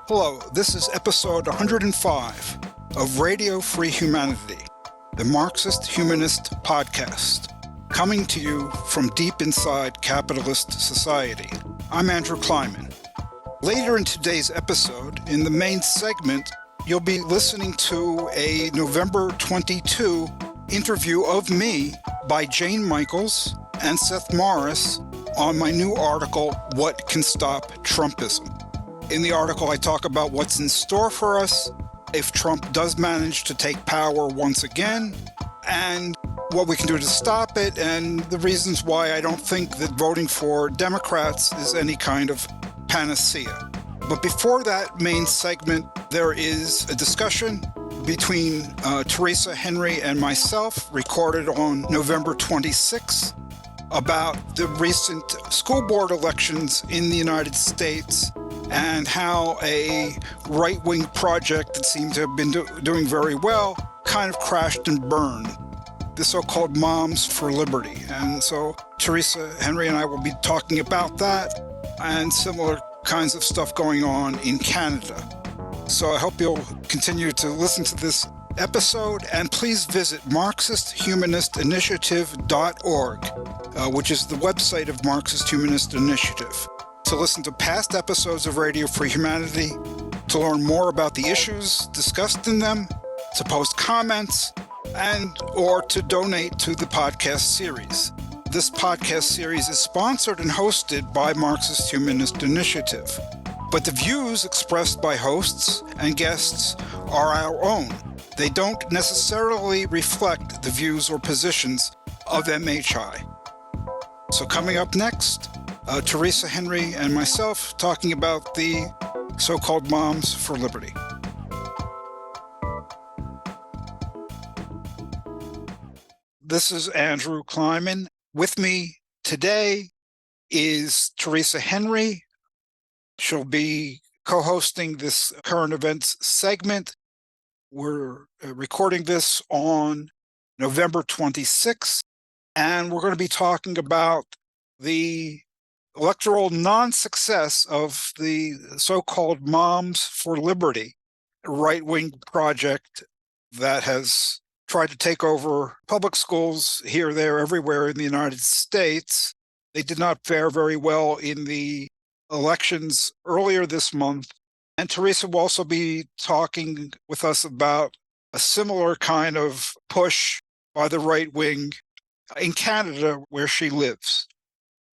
Hello, this is episode 105 of Radio Free Humanity, the Marxist-Humanist podcast, coming to you from deep inside capitalist society. I'm Andrew Kleiman. Later in today's episode, in the main segment, you'll be listening to a November 22 interview of me by Jane Michaels and Seth Morris on my new article, What Can Stop Trumpism? In the article, I talk about what's in store for us if Trump does manage to take power once again, and what we can do to stop it, and the reasons why I don't think that voting for Democrats is any kind of panacea. But before that main segment, there is a discussion between Teresa Henry and myself, recorded on November 26, about the recent school board elections in the United States and how a right-wing project that seemed to have been doing very well kind of crashed and burned, the so-called Moms for Liberty. And so Teresa Henry and I will be talking about that and similar kinds of stuff going on in Canada. So I hope you'll continue to listen to this episode, and please visit Marxist-Humanist-Initiative.org, which is the website of Marxist Humanist Initiative, to listen to past episodes of Radio Free Humanity, to learn more about the issues discussed in them, to post comments, and or to donate to the podcast series. This podcast series is sponsored and hosted by Marxist Humanist Initiative, but the views expressed by hosts and guests are our own. They don't necessarily reflect the views or positions of MHI. So coming up next, Teresa Henry and myself talking about the so-called Moms for Liberty. This is Andrew Kleiman. With me today is Teresa Henry. She'll be co-hosting this current events segment. We're recording this on November 26th, and we're going to be talking about the electoral non-success of the so-called Moms for Liberty right-wing project that has tried to take over public schools here, there, everywhere in the United States. They did not fare very well in the elections earlier this month. And Teresa will also be talking with us about a similar kind of push by the right wing in Canada, where she lives.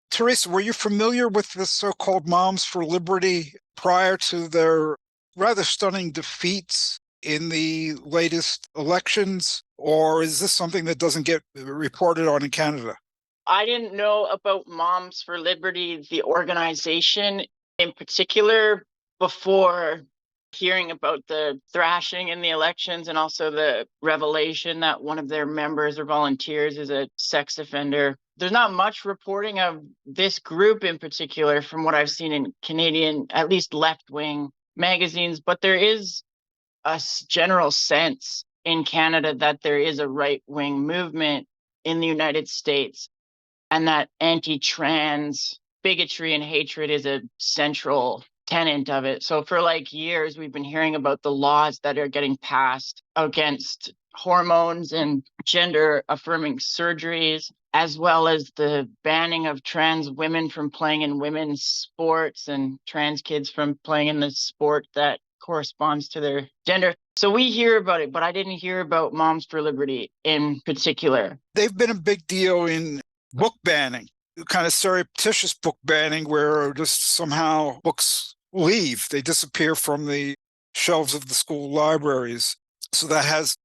Teresa, were you familiar with the so-called Moms for Liberty prior to their rather stunning defeats in the latest elections, or is this something that doesn't get reported on in Canada? I didn't know about Moms for Liberty, the organization in particular, before hearing about the thrashing in the elections and also the revelation that one of their members or volunteers is a sex offender. There's not much reporting of this group in particular from what I've seen in Canadian, at least left-wing magazines, but there is a general sense in Canada that there is a right-wing movement in the United States, and that anti-trans bigotry and hatred is a central tenet of it. So for years, we've been hearing about the laws that are getting passed against hormones and gender-affirming surgeries, as well as the banning of trans women from playing in women's sports and trans kids from playing in the sport that corresponds to their gender. So we hear about it, but I didn't hear about Moms for Liberty in particular. They've been a big deal in book banning, kind of surreptitious book banning, where just somehow books leave. They disappear from the shelves of the school libraries. So that has,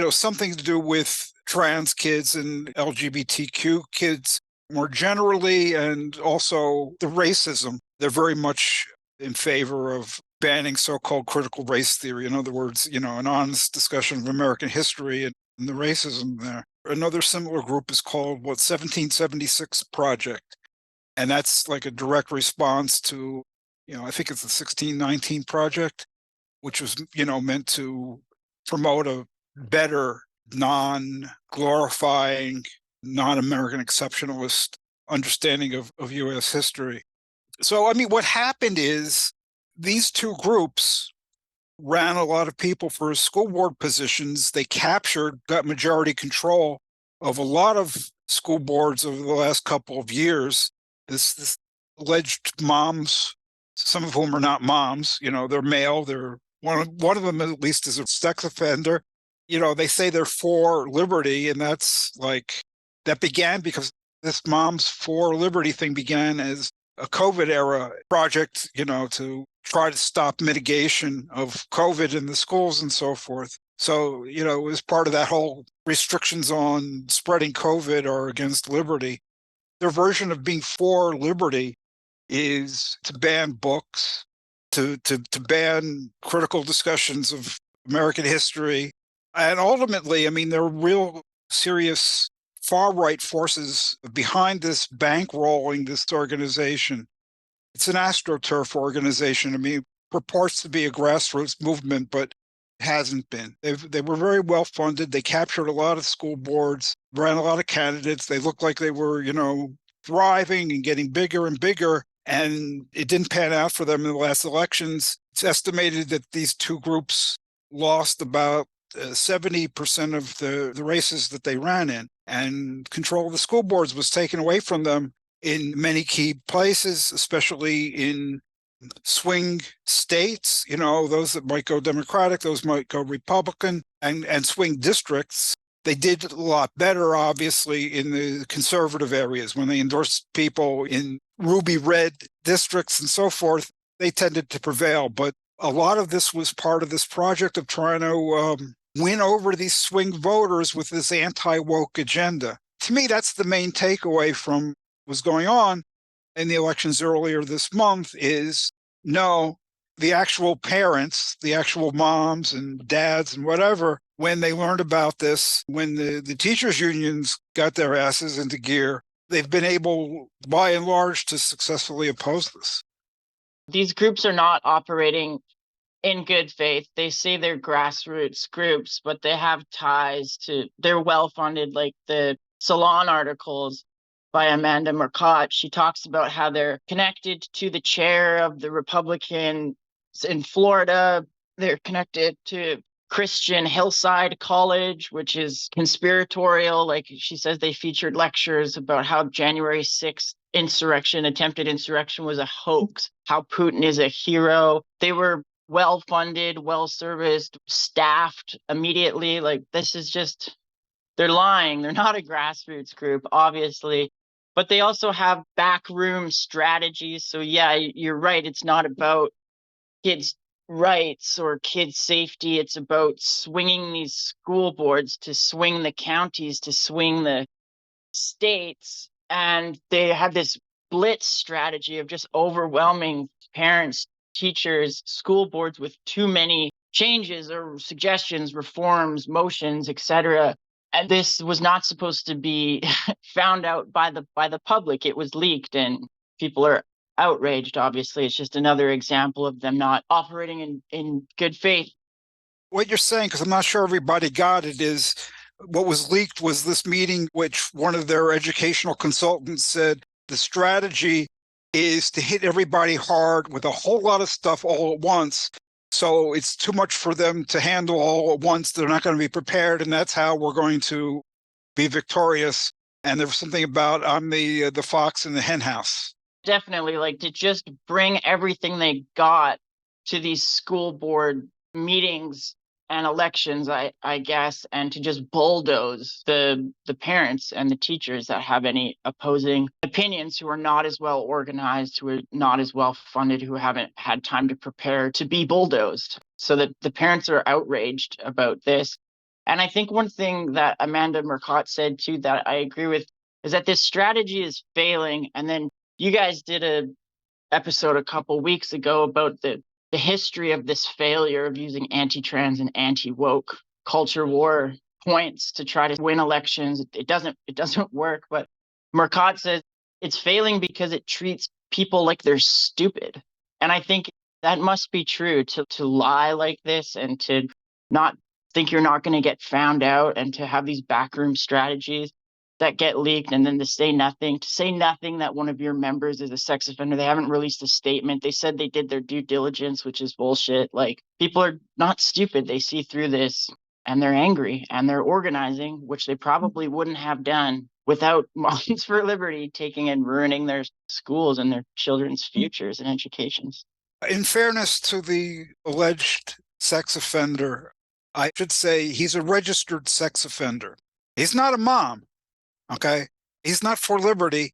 something to do with trans kids and LGBTQ kids more generally, and also the racism. They're very much in favor of banning so-called critical race theory. In other words, an honest discussion of American history and the racism there. Another similar group is called 1776 Project. And that's like a direct response to, I think it's the 1619 Project, which was, meant to promote a better, non-glorifying, non-American exceptionalist understanding of U.S. history. So, I mean, what happened is these two groups ran a lot of people for school board positions. They got majority control of a lot of school boards over the last couple of years. This alleged moms, some of whom are not moms, they're male. They're one of them at least is a sex offender. They say they're for liberty, and that began because this Moms for Liberty thing began as a COVID era project, to try to stop mitigation of COVID in the schools and so forth. So, it was part of that whole restrictions on spreading COVID or against liberty. Their version of being for liberty is to ban books, to ban critical discussions of American history. And ultimately, I mean, there are real serious far-right forces behind this bankrolling this organization. It's an astroturf organization. I mean, it purports to be a grassroots movement, but hasn't been. They were very well funded. They captured a lot of school boards, ran a lot of candidates. They looked like they were, thriving and getting bigger and bigger. And it didn't pan out for them in the last elections. It's estimated that these two groups lost about 70% of the races that they ran in, and control of the school boards was taken away from them in many key places, especially in swing states, those that might go Democratic, those might go Republican, and swing districts. They did a lot better, obviously, in the conservative areas. When they endorsed people in ruby red districts and so forth, they tended to prevail. But a lot of this was part of this project of trying to win over these swing voters with this anti-woke agenda. To me, that's the main takeaway from what's going on in the elections earlier this month is, no, the actual parents, the actual moms and dads and whatever, when they learned about this, when the teachers' unions got their asses into gear, they've been able, by and large, to successfully oppose this. These groups are not operating in good faith. They say they're grassroots groups, but they have ties they're well-funded, like the Salon articles by Amanda Murcott. She talks about how they're connected to the chair of the Republicans in Florida. They're connected to Christian Hillside College, which is conspiratorial. Like she says, they featured lectures about how January 6th attempted insurrection was a hoax, how Putin is a hero. They were well-funded, well-serviced, staffed immediately. Like, this is just, they're lying. They're not a grassroots group, obviously, but they also have backroom strategies. So yeah, you're right. It's not about kids' rights or kids' safety. It's about swinging these school boards, to swing the counties, to swing the states. And they have this blitz strategy of just overwhelming parents, teachers, school boards with too many changes or suggestions, reforms, motions, etc. And this was not supposed to be found out by the public. It was leaked, and people are outraged. Obviously, it's just another example of them not operating in good faith. What you're saying, because I'm not sure everybody got it, is what was leaked was this meeting, which one of their educational consultants said the strategy is to hit everybody hard with a whole lot of stuff all at once. So it's too much for them to handle all at once. They're not going to be prepared, and that's how we're going to be victorious. And there was something about I'm the fox in the hen house. Definitely, like, to just bring everything they got to these school board meetings and elections, I guess, and to just bulldoze the parents and the teachers that have any opposing opinions, who are not as well organized, who are not as well funded, who haven't had time to prepare, to be bulldozed. So that the parents are outraged about this. And I think one thing that Amanda Murcott said too that I agree with is that this strategy is failing. And then you guys did a episode a couple weeks ago about the history of this failure of using anti-trans and anti-woke culture war points to try to win elections. It doesn't work. But Murcott says it's failing because it treats people like they're stupid. And I think that must be true, to lie like this and to not think you're not going to get found out, and to have these backroom strategies. that get leaked, and then to say nothing that one of your members is a sex offender. They haven't released a statement. They said they did their due diligence, which is bullshit. Like, people are not stupid. They see through this and they're angry and they're organizing, which they probably wouldn't have done without Moms for Liberty taking and ruining their schools and their children's futures and educations. In fairness to the alleged sex offender, I should say he's a registered sex offender. He's not a mom, okay? He's not for liberty.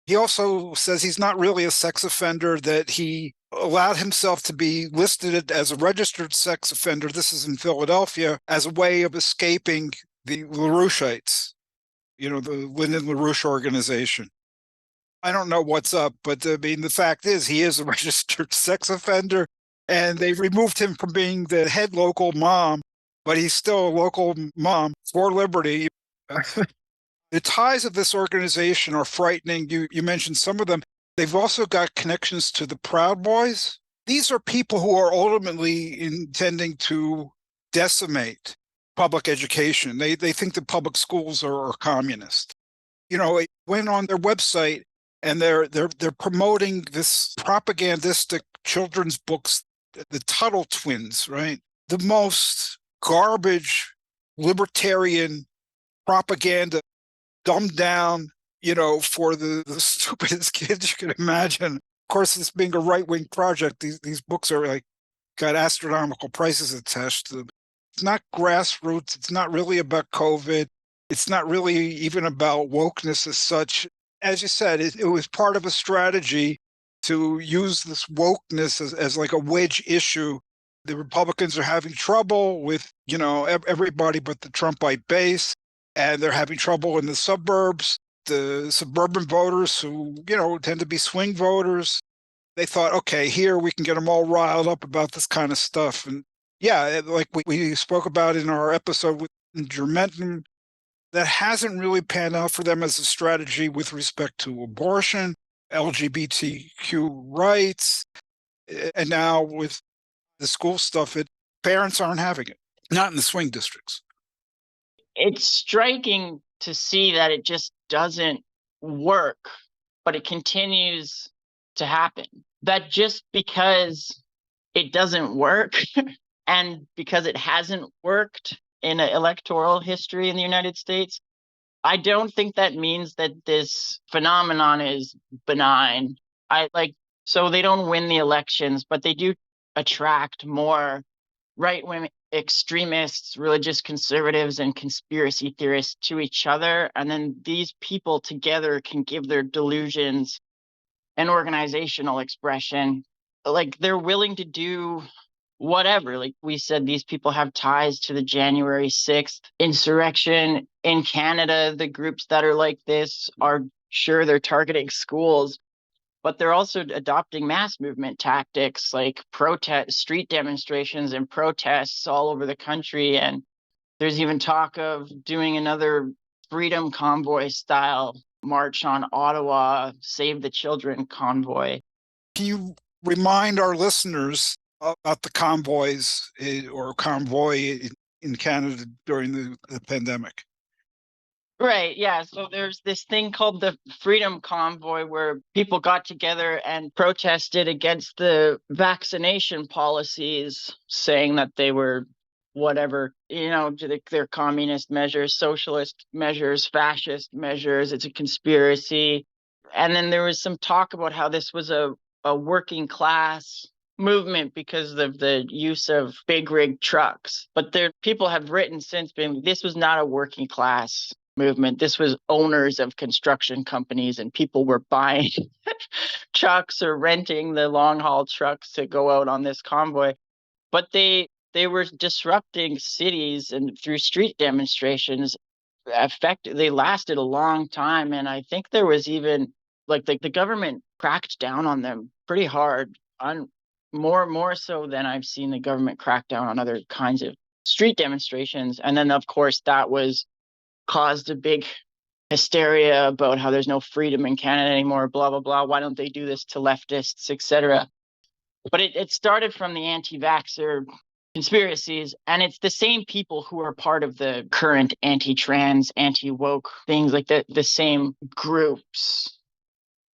He also says he's not really a sex offender, that he allowed himself to be listed as a registered sex offender, this is in Philadelphia, as a way of escaping the LaRoucheites, the Lyndon LaRouche organization. I don't know what's up, but I mean, the fact is he is a registered sex offender, and they removed him from being the head local mom, but he's still a local mom for liberty. The ties of this organization are frightening. You mentioned some of them. They've also got connections to the Proud Boys. These are people who are ultimately intending to decimate public education. They think that public schools are communist. It went on their website, and they're promoting this propagandistic children's books, the Tuttle Twins, right? The most garbage libertarian propaganda, dumbed down, for the stupidest kids you can imagine. Of course, this being a right-wing project, these books are got astronomical prices attached to them. It's not grassroots. It's not really about COVID. It's not really even about wokeness as such. As you said, it was part of a strategy to use this wokeness as like a wedge issue. The Republicans are having trouble with, everybody but the Trumpite base, and they're having trouble in the suburbs. The suburban voters who, tend to be swing voters, they thought, okay, here we can get them all riled up about this kind of stuff. And yeah, like we spoke about in our episode with Germentum, that hasn't really panned out for them as a strategy with respect to abortion, LGBTQ rights, and now with the school stuff, parents aren't having it, not in the swing districts. It's striking to see that it just doesn't work, but it continues to happen. That just because it doesn't work and because it hasn't worked in an electoral history in the United States, I don't think that means that this phenomenon is benign. So they don't win the elections, but they do attract more right-wing extremists, religious conservatives, and conspiracy theorists to each other. And then these people together can give their delusions an organizational expression. Like, they're willing to do whatever. Like we said, these people have ties to the January 6th insurrection in Canada. The groups that are like this are sure they're targeting schools, but they're also adopting mass movement tactics like street demonstrations and protests all over the country. And there's even talk of doing another Freedom Convoy style march on Ottawa, Save the Children convoy. Can you remind our listeners about the convoys or convoy in Canada during the pandemic? Right, yeah. So there's this thing called the Freedom Convoy, where people got together and protested against the vaccination policies, saying that they were whatever, they're communist measures, socialist measures, fascist measures. It's a conspiracy. And then there was some talk about how this was a working class movement because of the use of big rig trucks. But people have written since being, this was not a working class movement. This was owners of construction companies, and people were buying trucks or renting the long haul trucks to go out on this convoy. But they were disrupting cities, and through street demonstrations, they lasted a long time. And I think there was even the government cracked down on them pretty hard, on more so than I've seen the government crack down on other kinds of street demonstrations. And then of course that caused a big hysteria about how there's no freedom in Canada anymore, blah, blah, blah. Why don't they do this to leftists, etc. But it started from the anti-vaxxer conspiracies. And it's the same people who are part of the current anti-trans, anti-woke things, like the same groups,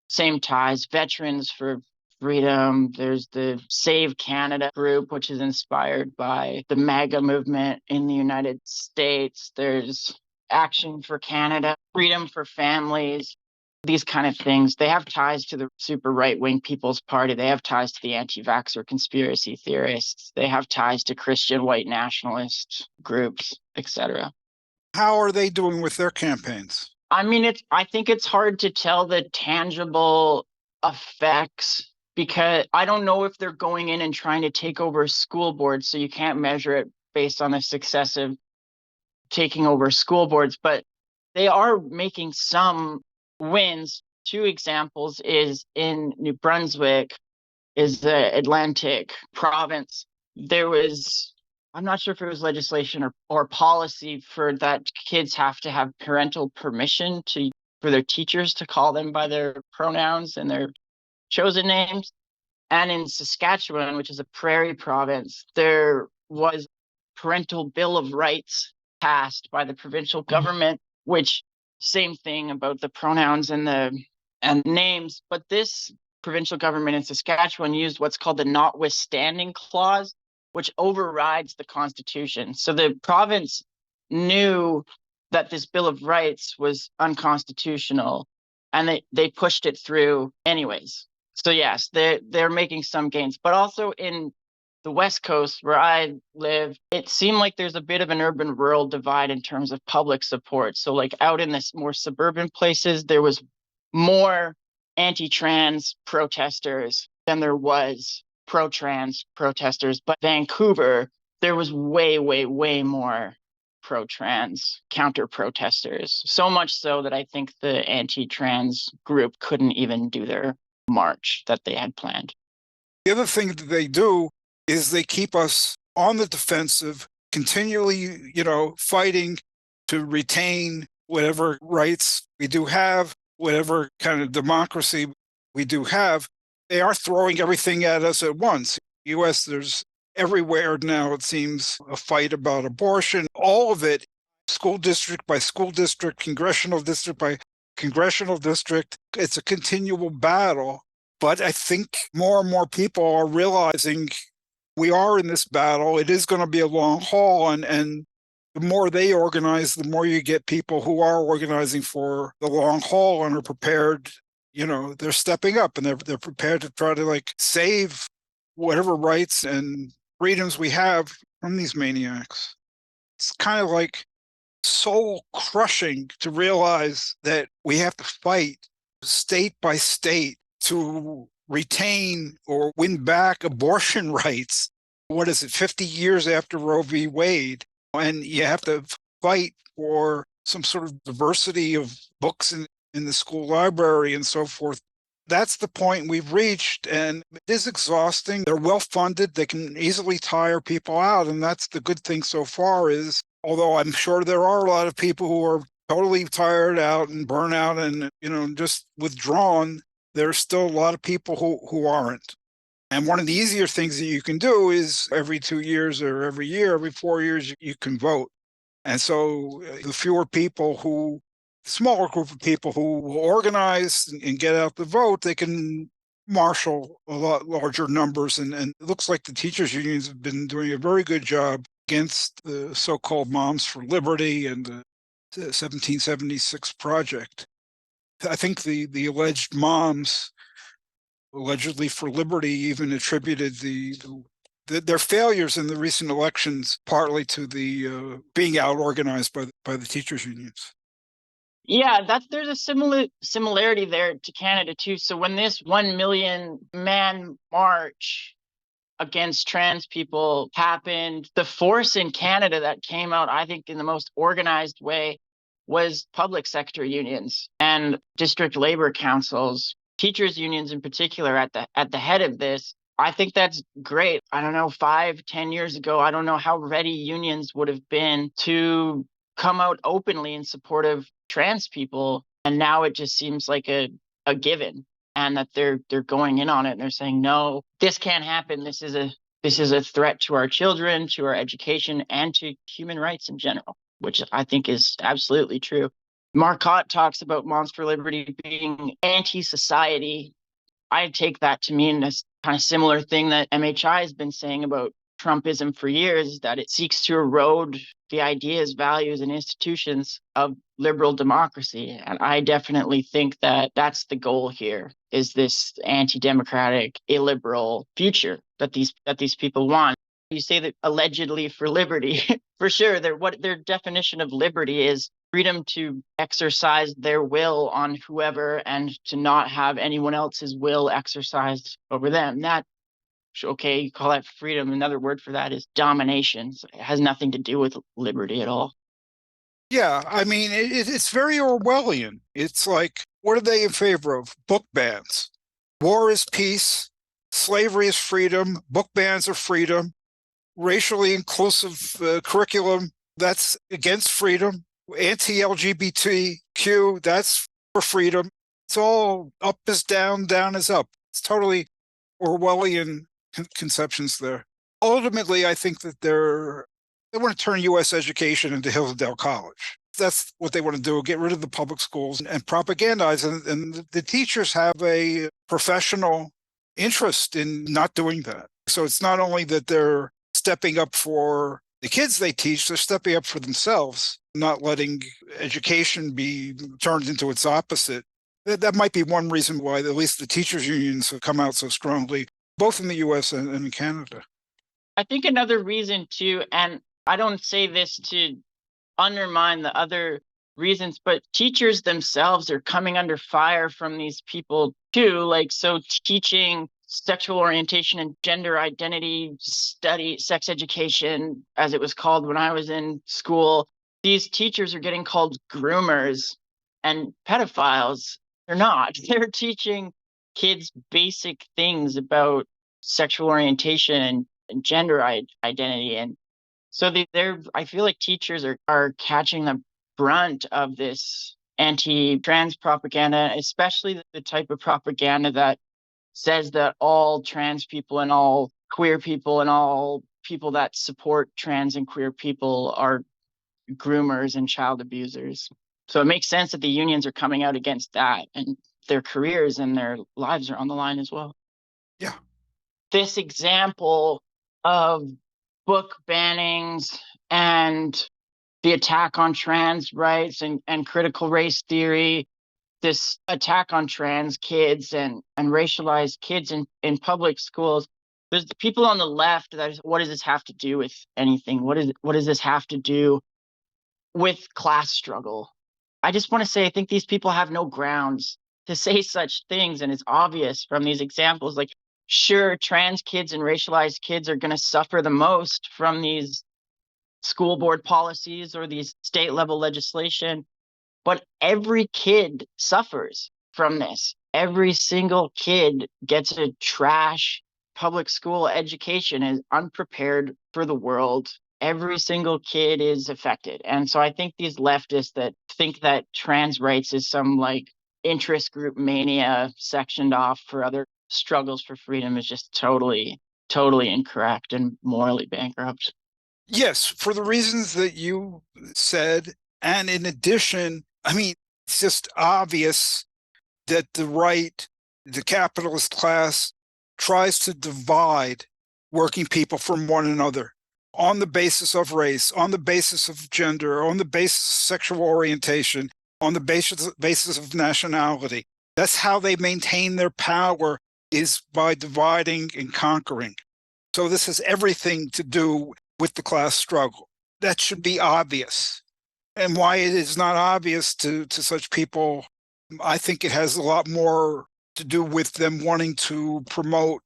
same ties. Veterans for Freedom. There's the Save Canada group, which is inspired by the MAGA movement in the United States. There's Action for Canada, Freedom for Families, these kind of things. They have ties to the super right-wing People's Party. They have ties to the anti-vaxxer conspiracy theorists. They have ties to Christian white nationalist groups, etc. How are they doing with their campaigns? I mean, I think it's hard to tell the tangible effects, because I don't know if they're going in and trying to take over a school board, so you can't measure it based on the success of taking over school boards, but they are making some wins. Two examples is in New Brunswick, is the Atlantic province. There was, I'm not sure if it was legislation or policy for that kids have to have parental permission for their teachers to call them by their pronouns and their chosen names. And in Saskatchewan, which is a prairie province, there was parental bill of rights passed by the provincial government, which same thing about the pronouns and names. But this provincial government in Saskatchewan used what's called the notwithstanding clause, which overrides the Constitution. So the province knew that this Bill of Rights was unconstitutional, and they pushed it through anyways. So yes, they're making some gains, but also in the West Coast where I live, it seemed like there's a bit of an urban-rural divide in terms of public support. So like out in this more suburban places, there was more anti-trans protesters than there was pro-trans protesters. But Vancouver, there was way, way, way more pro-trans counter-protesters. So much so that I think the anti-trans group couldn't even do their march that they had planned. The other thing that they do is they keep us on the defensive, continually, fighting to retain whatever rights we do have, whatever kind of democracy we do have. They are throwing everything at us at once. U.S., there's everywhere now, it seems, a fight about abortion. All of it, school district by school district, congressional district by congressional district. It's a continual battle. But I think more and more people are realizing we are in this battle. It is going to be a long haul. And the more they organize, the more you get people who are organizing for the long haul and are prepared. They're stepping up and they're prepared to try to save whatever rights and freedoms we have from these maniacs. It's kind of soul crushing to realize that we have to fight state by state to retain or win back abortion rights. What is it, 50 years after Roe v. Wade? And you have to fight for some sort of diversity of books in the school library and so forth. That's the point we've reached, and it is exhausting. They're well-funded. They can easily tire people out, and that's the good thing so far is, although I'm sure there are a lot of people who are totally tired out and burnt out and, just withdrawn, there's still a lot of people who aren't. And one of the easier things that you can do is every 2 years or every year, every 4 years, you can vote. And so the smaller group of people who will organize and get out the vote, they can marshal a lot larger numbers. And it looks like the teachers' unions have been doing a very good job against the so-called Moms for Liberty and the 1776 Project. I think the alleged moms, allegedly for liberty, even attributed their failures in the recent elections partly to the being out-organized by the teachers' unions. Yeah, there's a similarity there to Canada too. So when this 1 million man march against trans people happened, the force in Canada that came out, I think, in the most organized way was public sector unions and district labor councils, teachers unions in particular at the head of this. I think that's great. I don't know, 5-10 years ago, I don't know how ready unions would have been to come out openly in support of trans people. And now it just seems like a given, and that they're going in on it and they're saying, no, this can't happen. This this is a threat to our children, to our education, and to human rights in general, which I think is absolutely true. Marcotte talks about Moms for Liberty being anti-society. I take that to mean this kind of similar thing that MHI has been saying about Trumpism for years, that it seeks to erode the ideas, values, and institutions of liberal democracy. And I definitely think that that's the goal here, is this anti-democratic, illiberal future that these people want. You say that allegedly for liberty. For sure, what their definition of liberty is freedom to exercise their will on whoever and to not have anyone else's will exercised over them. That, okay, you call that freedom. Another word for that is domination. So it has nothing to do with liberty at all. Yeah, I mean, it's very Orwellian. It's like, what are they in favor of? Book bans. War is peace. Slavery is freedom. Book bans are freedom. Racially inclusive curriculum, that's against freedom. Anti-LGBTQ, that's for freedom. It's all up is down, down is up. It's totally Orwellian conceptions there. Ultimately, I think that they want to turn U.S. education into Hillsdale College. That's what they want to do, get rid of the public schools and propagandize. And the teachers have a professional interest in not doing that. So it's not only that they're stepping up for the kids they teach, they're stepping up for themselves, not letting education be turned into its opposite. That might be one reason why at least the teachers' unions have come out so strongly, both in the U.S. and in Canada. I think another reason too, and I don't say this to undermine the other reasons, but teachers themselves are coming under fire from these people too. Like, so teaching sexual orientation and gender identity study, sex education, as it was called when I was in school, these teachers are getting called groomers and pedophiles. They're not. They're teaching kids basic things about sexual orientation and gender identity. And so I feel like teachers are catching the brunt of this anti-trans propaganda, especially the type of propaganda that says that all trans people and all queer people and all people that support trans and queer people are groomers and child abusers. So it makes sense that the unions are coming out against that, and their careers and their lives are on the line as well. Yeah. This example of book bannings and the attack on trans rights and critical race theory, this attack on trans kids and racialized kids in public schools, there's the people on the left that is, what does this have to do with anything? What does this have to do with class struggle? I just want to say, I think these people have no grounds to say such things. And it's obvious from these examples, like, sure, trans kids and racialized kids are going to suffer the most from these school board policies or these state level legislation. But every kid suffers from this. Every single kid gets a trash public school education, is unprepared for the world. Every single kid is affected. And so I think these leftists that think that trans rights is some like interest group mania sectioned off for other struggles for freedom is just totally incorrect and morally bankrupt. Yes, for the reasons that you said. And in addition, I mean, it's just obvious that the right, the capitalist class, tries to divide working people from one another on the basis of race, on the basis of gender, on the basis of sexual orientation, on the basis of nationality. That's how they maintain their power, is by dividing and conquering. So this has everything to do with the class struggle. That should be obvious. And why it is not obvious to such people, I think it has a lot more to do with them wanting to promote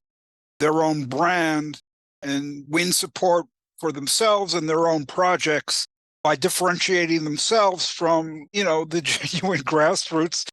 their own brand and win support for themselves and their own projects by differentiating themselves from, the genuine grassroots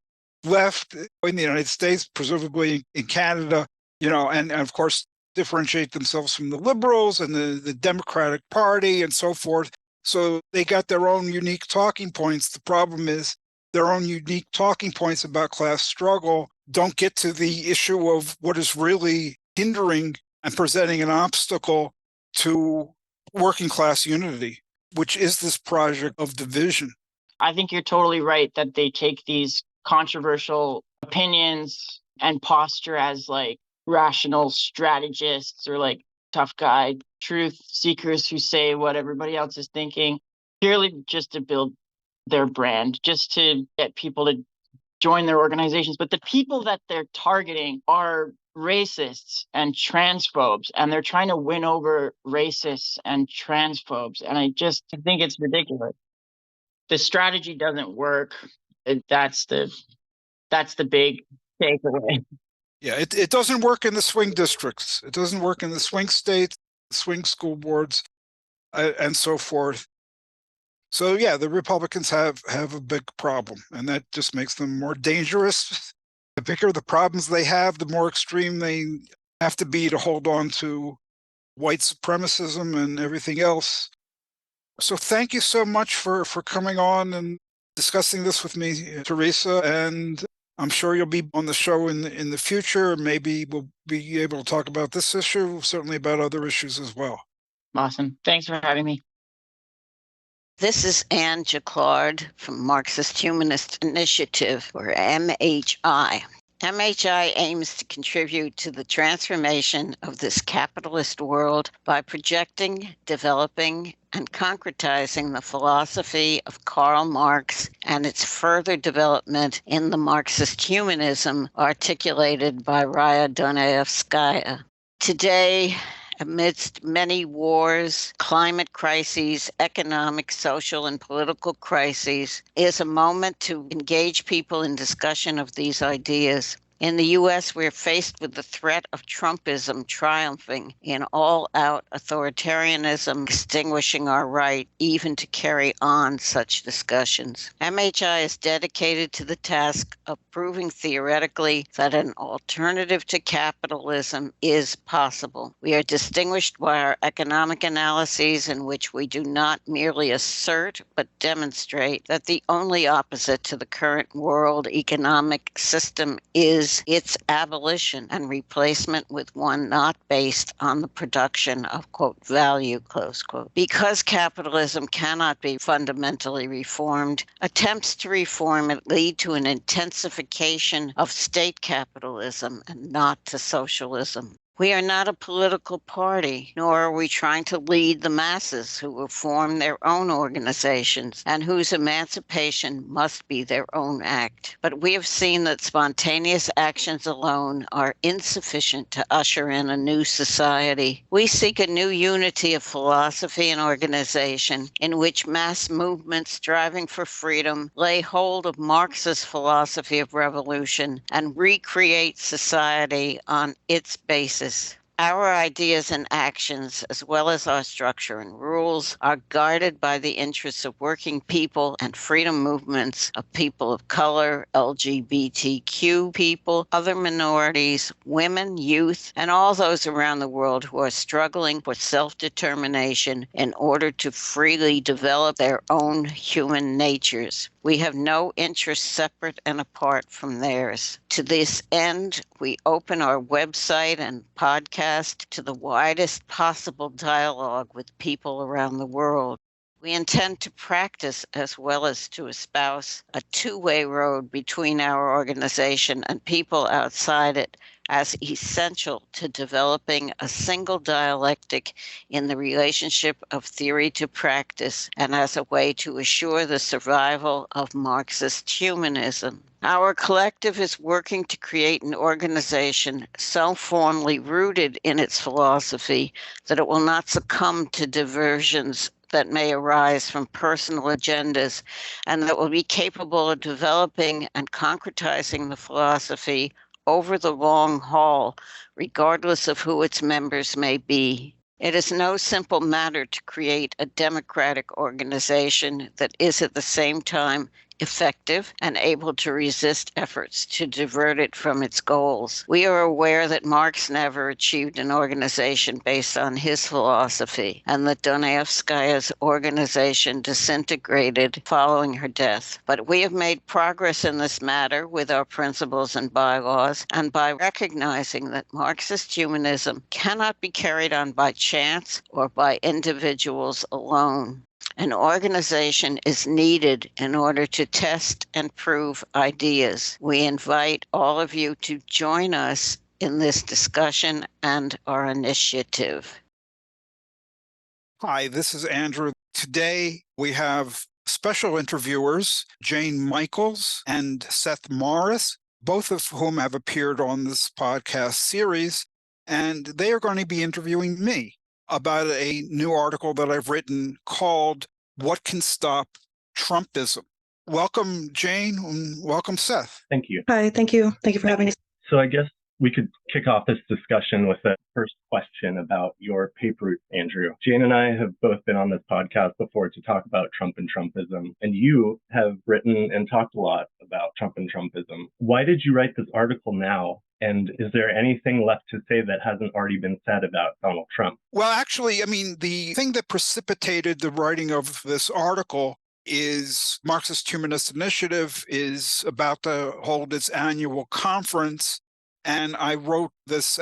left in the United States, presumably in Canada, and of course, differentiate themselves from the liberals and the Democratic Party and so forth. So they got their own unique talking points. The problem is their own unique talking points about class struggle don't get to the issue of what is really hindering and presenting an obstacle to working class unity, which is this project of division. I think you're totally right that they take these controversial opinions and posture as like rational strategists or like tough guy truth seekers who say what everybody else is thinking, purely just to build their brand, just to get people to join their organizations. But the people that they're targeting are racists and transphobes, and they're trying to win over racists and transphobes. And I think it's ridiculous. The strategy doesn't work. That's the big takeaway. Yeah, it doesn't work in the swing districts. It doesn't work in the swing states, swing school boards, and so forth. So yeah, the Republicans have a big problem, and that just makes them more dangerous. The bigger the problems they have, the more extreme they have to be to hold on to white supremacism and everything else. So thank you so much for coming on and discussing this with me, Teresa, and I'm sure you'll be on the show in the future. Maybe we'll be able to talk about this issue, certainly about other issues as well. Awesome. Thanks for having me. This is Anne Jacquard from Marxist-Humanist Initiative, or MHI. MHI aims to contribute to the transformation of this capitalist world by projecting, developing, and concretizing the philosophy of Karl Marx and its further development in the Marxist humanism articulated by Raya Dunayevskaya. Today, amidst many wars, climate crises, economic, social, and political crises, is a moment to engage people in discussion of these ideas. In the U.S., we're faced with the threat of Trumpism triumphing in all-out authoritarianism, extinguishing our right even to carry on such discussions. MHI is dedicated to the task of proving theoretically that an alternative to capitalism is possible. We are distinguished by our economic analyses in which we do not merely assert but demonstrate that the only opposite to the current world economic system is its abolition and replacement with one not based on the production of, quote, value, close quote. Because capitalism cannot be fundamentally reformed, attempts to reform it lead to an intensification of state capitalism and not to socialism. We are not a political party, nor are we trying to lead the masses who will form their own organizations and whose emancipation must be their own act. But we have seen that spontaneous actions alone are insufficient to usher in a new society. We seek a new unity of philosophy and organization in which mass movements striving for freedom lay hold of Marxist philosophy of revolution and recreate society on its basis. Our ideas and actions, as well as our structure and rules, are guided by the interests of working people and freedom movements of people of color, LGBTQ people, other minorities, women, youth, and all those around the world who are struggling for self-determination in order to freely develop their own human natures. We have no interests separate and apart from theirs. To this end, we open our website and podcast to the widest possible dialogue with people around the world. We intend to practice as well as to espouse a two-way road between our organization and people outside it as essential to developing a single dialectic in the relationship of theory to practice and as a way to assure the survival of Marxist humanism. Our collective is working to create an organization so firmly rooted in its philosophy that it will not succumb to diversions that may arise from personal agendas, and that will be capable of developing and concretizing the philosophy over the long haul, regardless of who its members may be. It is no simple matter to create a democratic organization that is at the same time effective and able to resist efforts to divert it from its goals. We are aware that Marx never achieved an organization based on his philosophy, and that Donetskaya's organization disintegrated following her death. But we have made progress in this matter with our principles and bylaws, and by recognizing that Marxist humanism cannot be carried on by chance or by individuals alone. An organization is needed in order to test and prove ideas. We invite all of you to join us in this discussion and our initiative. Hi, this is Andrew. Today we have special interviewers, Jane Michaels and Seth Morris, both of whom have appeared on this podcast series, and they are going to be interviewing me about a new article that I've written called What Can Stop Trumpism? Welcome, Jane, and welcome, Seth. Thank you. Hi, thank you. Thank you for having me. So I guess we could kick off this discussion with the first question about your paper, Andrew. Jane and I have both been on this podcast before to talk about Trump and Trumpism, and you have written and talked a lot about Trump and Trumpism. Why did you write this article now? And is there anything left to say that hasn't already been said about Donald Trump? Well, actually, the thing that precipitated the writing of this article is Marxist-Humanist Initiative is about to hold its annual conference. And I wrote this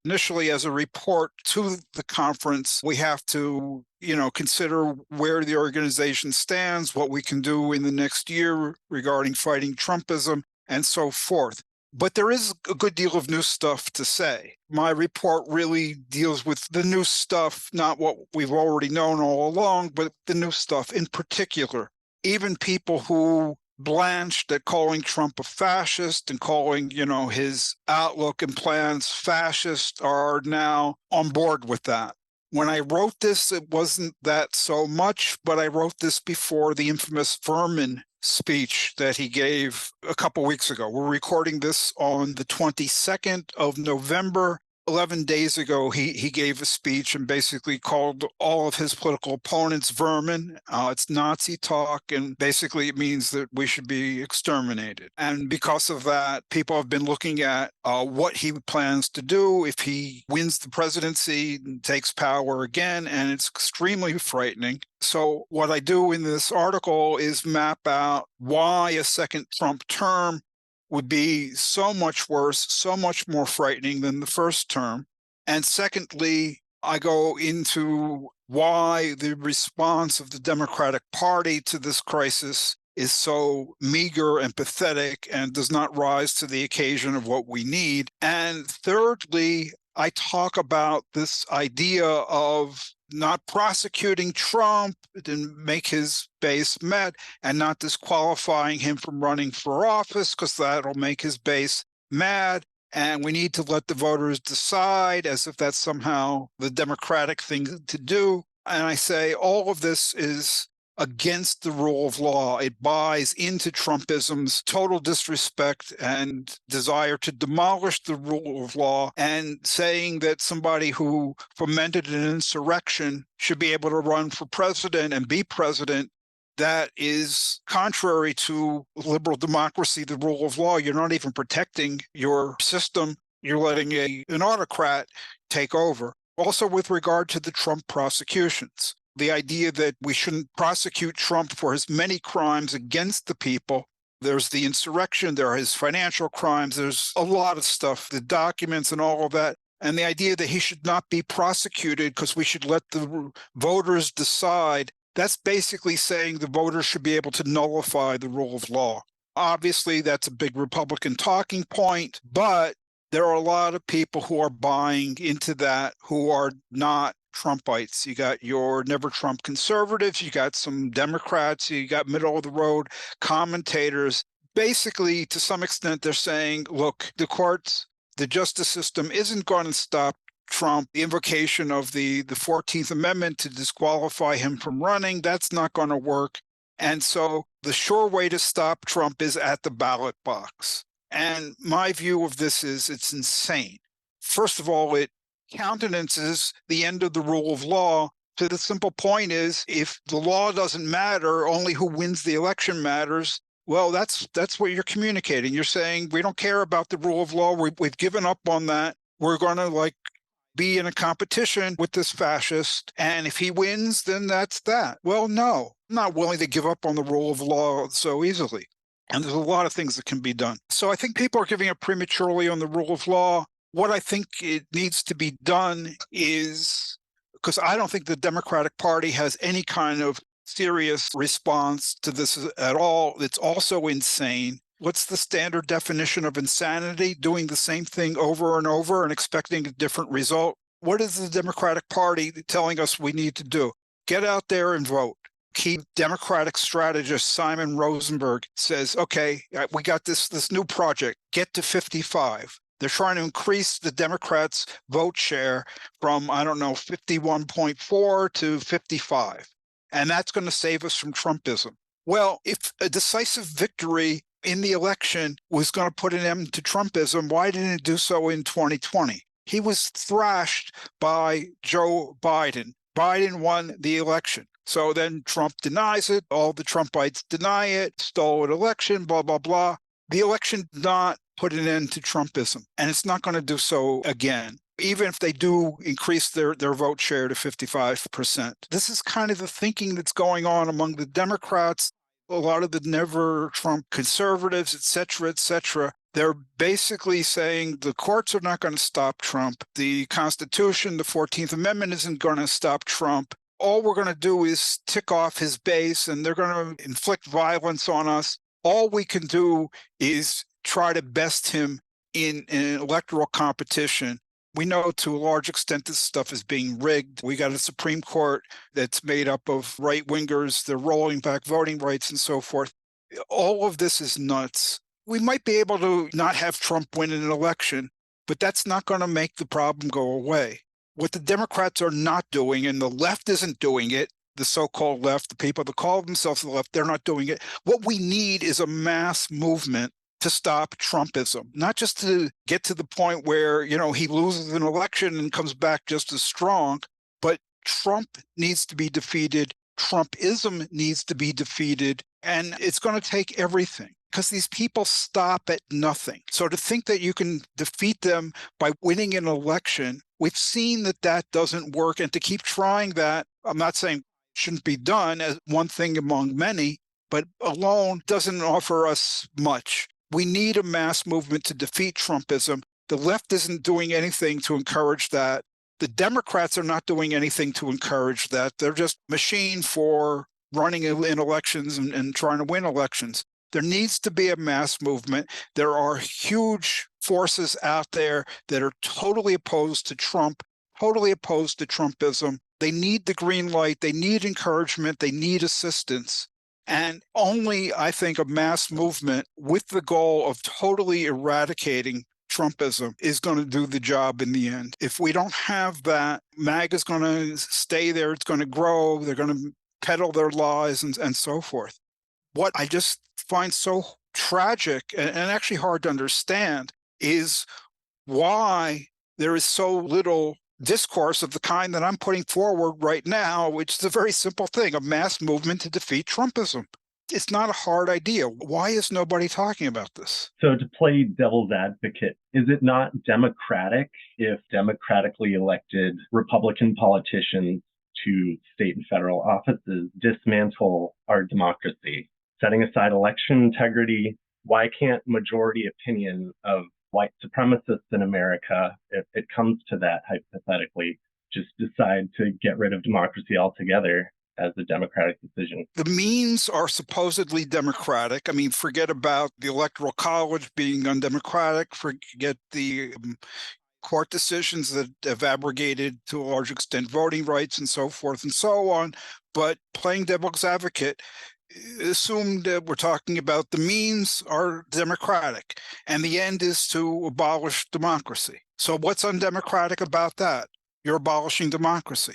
initially as a report to the conference. We have to, consider where the organization stands, what we can do in the next year regarding fighting Trumpism, and so forth. But there is a good deal of new stuff to say. My report really deals with the new stuff, not what we've already known all along, but the new stuff in particular. Even people who blanched at calling Trump a fascist and calling, his outlook and plans fascist are now on board with that. When I wrote this, it wasn't that so much, but I wrote this before the infamous Furman speech that he gave a couple weeks ago. We're recording this on the 22nd of November. 11 days ago, he gave a speech and basically called all of his political opponents vermin. It's Nazi talk, and basically it means that we should be exterminated. And because of that, people have been looking at what he plans to do if he wins the presidency and takes power again, and it's extremely frightening. So what I do in this article is map out why a second Trump term would be so much worse, so much more frightening than the first term. And secondly, I go into why the response of the Democratic Party to this crisis is so meager and pathetic and does not rise to the occasion of what we need. And thirdly, I talk about this idea of not prosecuting Trump and make his base mad and not disqualifying him from running for office because that'll make his base mad. And we need to let the voters decide as if that's somehow the democratic thing to do. And I say all of this is against the rule of law. It buys into Trumpism's total disrespect and desire to demolish the rule of law, and saying that somebody who fomented an insurrection should be able to run for president and be president. That is contrary to liberal democracy, the rule of law. You're not even protecting your system. You're letting an autocrat take over. Also, with regard to the Trump prosecutions, the idea that we shouldn't prosecute Trump for his many crimes against the people. There's the insurrection, there are his financial crimes, there's a lot of stuff, the documents and all of that. And the idea that he should not be prosecuted because we should let the voters decide, that's basically saying the voters should be able to nullify the rule of law. Obviously, that's a big Republican talking point, but there are a lot of people who are buying into that who are not Trumpites. You got your never Trump conservatives, you got some Democrats, you got middle of the road commentators. Basically, to some extent, they're saying, look, the courts, the justice system isn't going to stop Trump. The invocation of the 14th Amendment to disqualify him from running, that's not going to work. And so the sure way to stop Trump is at the ballot box. And my view of this is it's insane. First of all, it countenances the end of the rule of law. So the simple point is, if the law doesn't matter, only who wins the election matters, Well, that's what you're communicating. You're saying we don't care about the rule of law. We've given up on that. We're going to be in a competition with this fascist, and if he wins, then that's that. Well, no, I'm not willing to give up on the rule of law so easily. And there's a lot of things that can be done. So I think people are giving up prematurely on the rule of law. What I think it needs to be done is, because I don't think the Democratic Party has any kind of serious response to this at all. It's also insane. What's the standard definition of insanity? Doing the same thing over and over and expecting a different result. What is the Democratic Party telling us we need to do? Get out there and vote. Key Democratic strategist Simon Rosenberg says, okay, we got this new project, get to 55. They're trying to increase the Democrats' vote share from, 51.4 to 55. And that's going to save us from Trumpism. Well, if a decisive victory in the election was going to put an end to Trumpism, why didn't it do so in 2020? He was thrashed by Joe Biden. Biden won the election. So then Trump denies it. All the Trumpites deny it. Stolen election, blah, blah, blah. The election did not put an end to Trumpism, and it's not going to do so again, even if they do increase their vote share to 55%. This is kind of the thinking that's going on among the Democrats, a lot of the never Trump conservatives, et cetera. They're basically saying the courts are not going to stop Trump. The Constitution, the 14th Amendment isn't going to stop Trump. All we're going to do is tick off his base, and they're going to inflict violence on us. All we can do is try to best him in an electoral competition. We know to a large extent this stuff is being rigged. We got a Supreme Court that's made up of right-wingers. They're rolling back voting rights and so forth. All of this is nuts. We might be able to not have Trump win an election, but that's not going to make the problem go away. What the Democrats are not doing, and the left isn't doing it, the so-called left, the people that call themselves the left, they're not doing it. What we need is a mass movement to stop Trumpism, not just to get to the point where, he loses an election and comes back just as strong, but Trump needs to be defeated. Trumpism needs to be defeated. And it's going to take everything, because these people stop at nothing. So to think that you can defeat them by winning an election, we've seen that doesn't work. And to keep trying that, I'm not saying it shouldn't be done as one thing among many, but alone doesn't offer us much. We need a mass movement to defeat Trumpism. The left isn't doing anything to encourage that. The Democrats are not doing anything to encourage that. They're just a machine for running in elections and trying to win elections. There needs to be a mass movement. There are huge forces out there that are totally opposed to Trump, totally opposed to Trumpism. They need the green light. They need encouragement. They need assistance. And only, I think, a mass movement with the goal of totally eradicating Trumpism is going to do the job in the end. If we don't have that, MAGA is going to stay there. It's going to grow. They're going to peddle their lies and so forth. What I just find so tragic and actually hard to understand is why there is so little discourse of the kind that I'm putting forward right now, which is a very simple thing, a mass movement to defeat Trumpism. It's not a hard idea. Why is nobody talking about this? So to play devil's advocate, is it not democratic if democratically elected Republican politicians to state and federal offices dismantle our democracy? Setting aside election integrity, why can't majority opinion of white supremacists in America, if it comes to that hypothetically, just decide to get rid of democracy altogether as a democratic decision? The means are supposedly democratic. I mean, forget about the Electoral College being undemocratic, forget the court decisions that have abrogated to a large extent voting rights and so forth and so on. But playing devil's advocate, assume that we're talking about the means are democratic and the end is to abolish democracy. So what's undemocratic about that? You're abolishing democracy.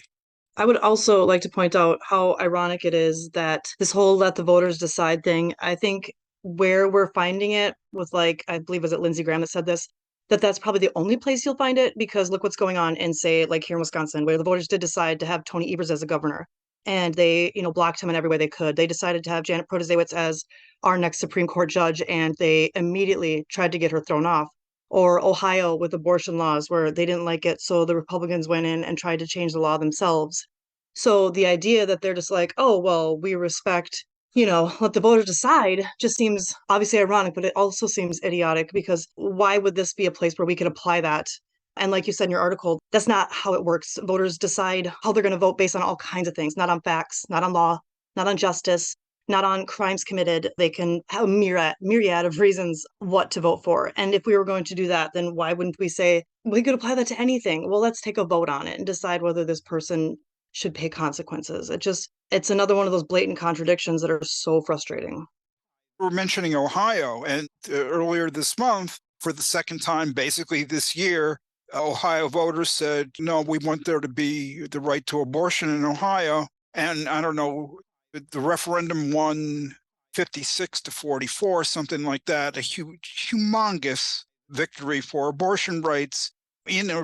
I would also like to point out how ironic it is that this whole let the voters decide thing, I think where we're finding it with, I believe, was it Lindsey Graham that said this, that's probably the only place you'll find it, because look what's going on in, say, here in Wisconsin, where the voters did decide to have Tony Evers as a governor. and they, blocked him in every way they could. They decided to have Janet Protasiewicz as our next Supreme Court judge, and they immediately tried to get her thrown off. Or Ohio with abortion laws, where they didn't like it, so the Republicans went in and tried to change the law themselves. So the idea that they're just like, oh, well, we respect, let the voters decide just seems obviously ironic, but it also seems idiotic, because why would this be a place where we could apply that? And like you said in your article, that's not how it works. Voters decide how they're going to vote based on all kinds of things, not on facts, not on law, not on justice, not on crimes committed. They can have a myriad of reasons what to vote for. And if we were going to do that, then why wouldn't we say we could apply that to anything? Well, let's take a vote on it and decide whether this person should pay consequences. It's another one of those blatant contradictions that are so frustrating. We're mentioning Ohio, and earlier this month, for the second time, basically this year, Ohio voters said, no, we want there to be the right to abortion in Ohio. And I don't know, the referendum won 56-44, something like that, a humongous victory for abortion rights in a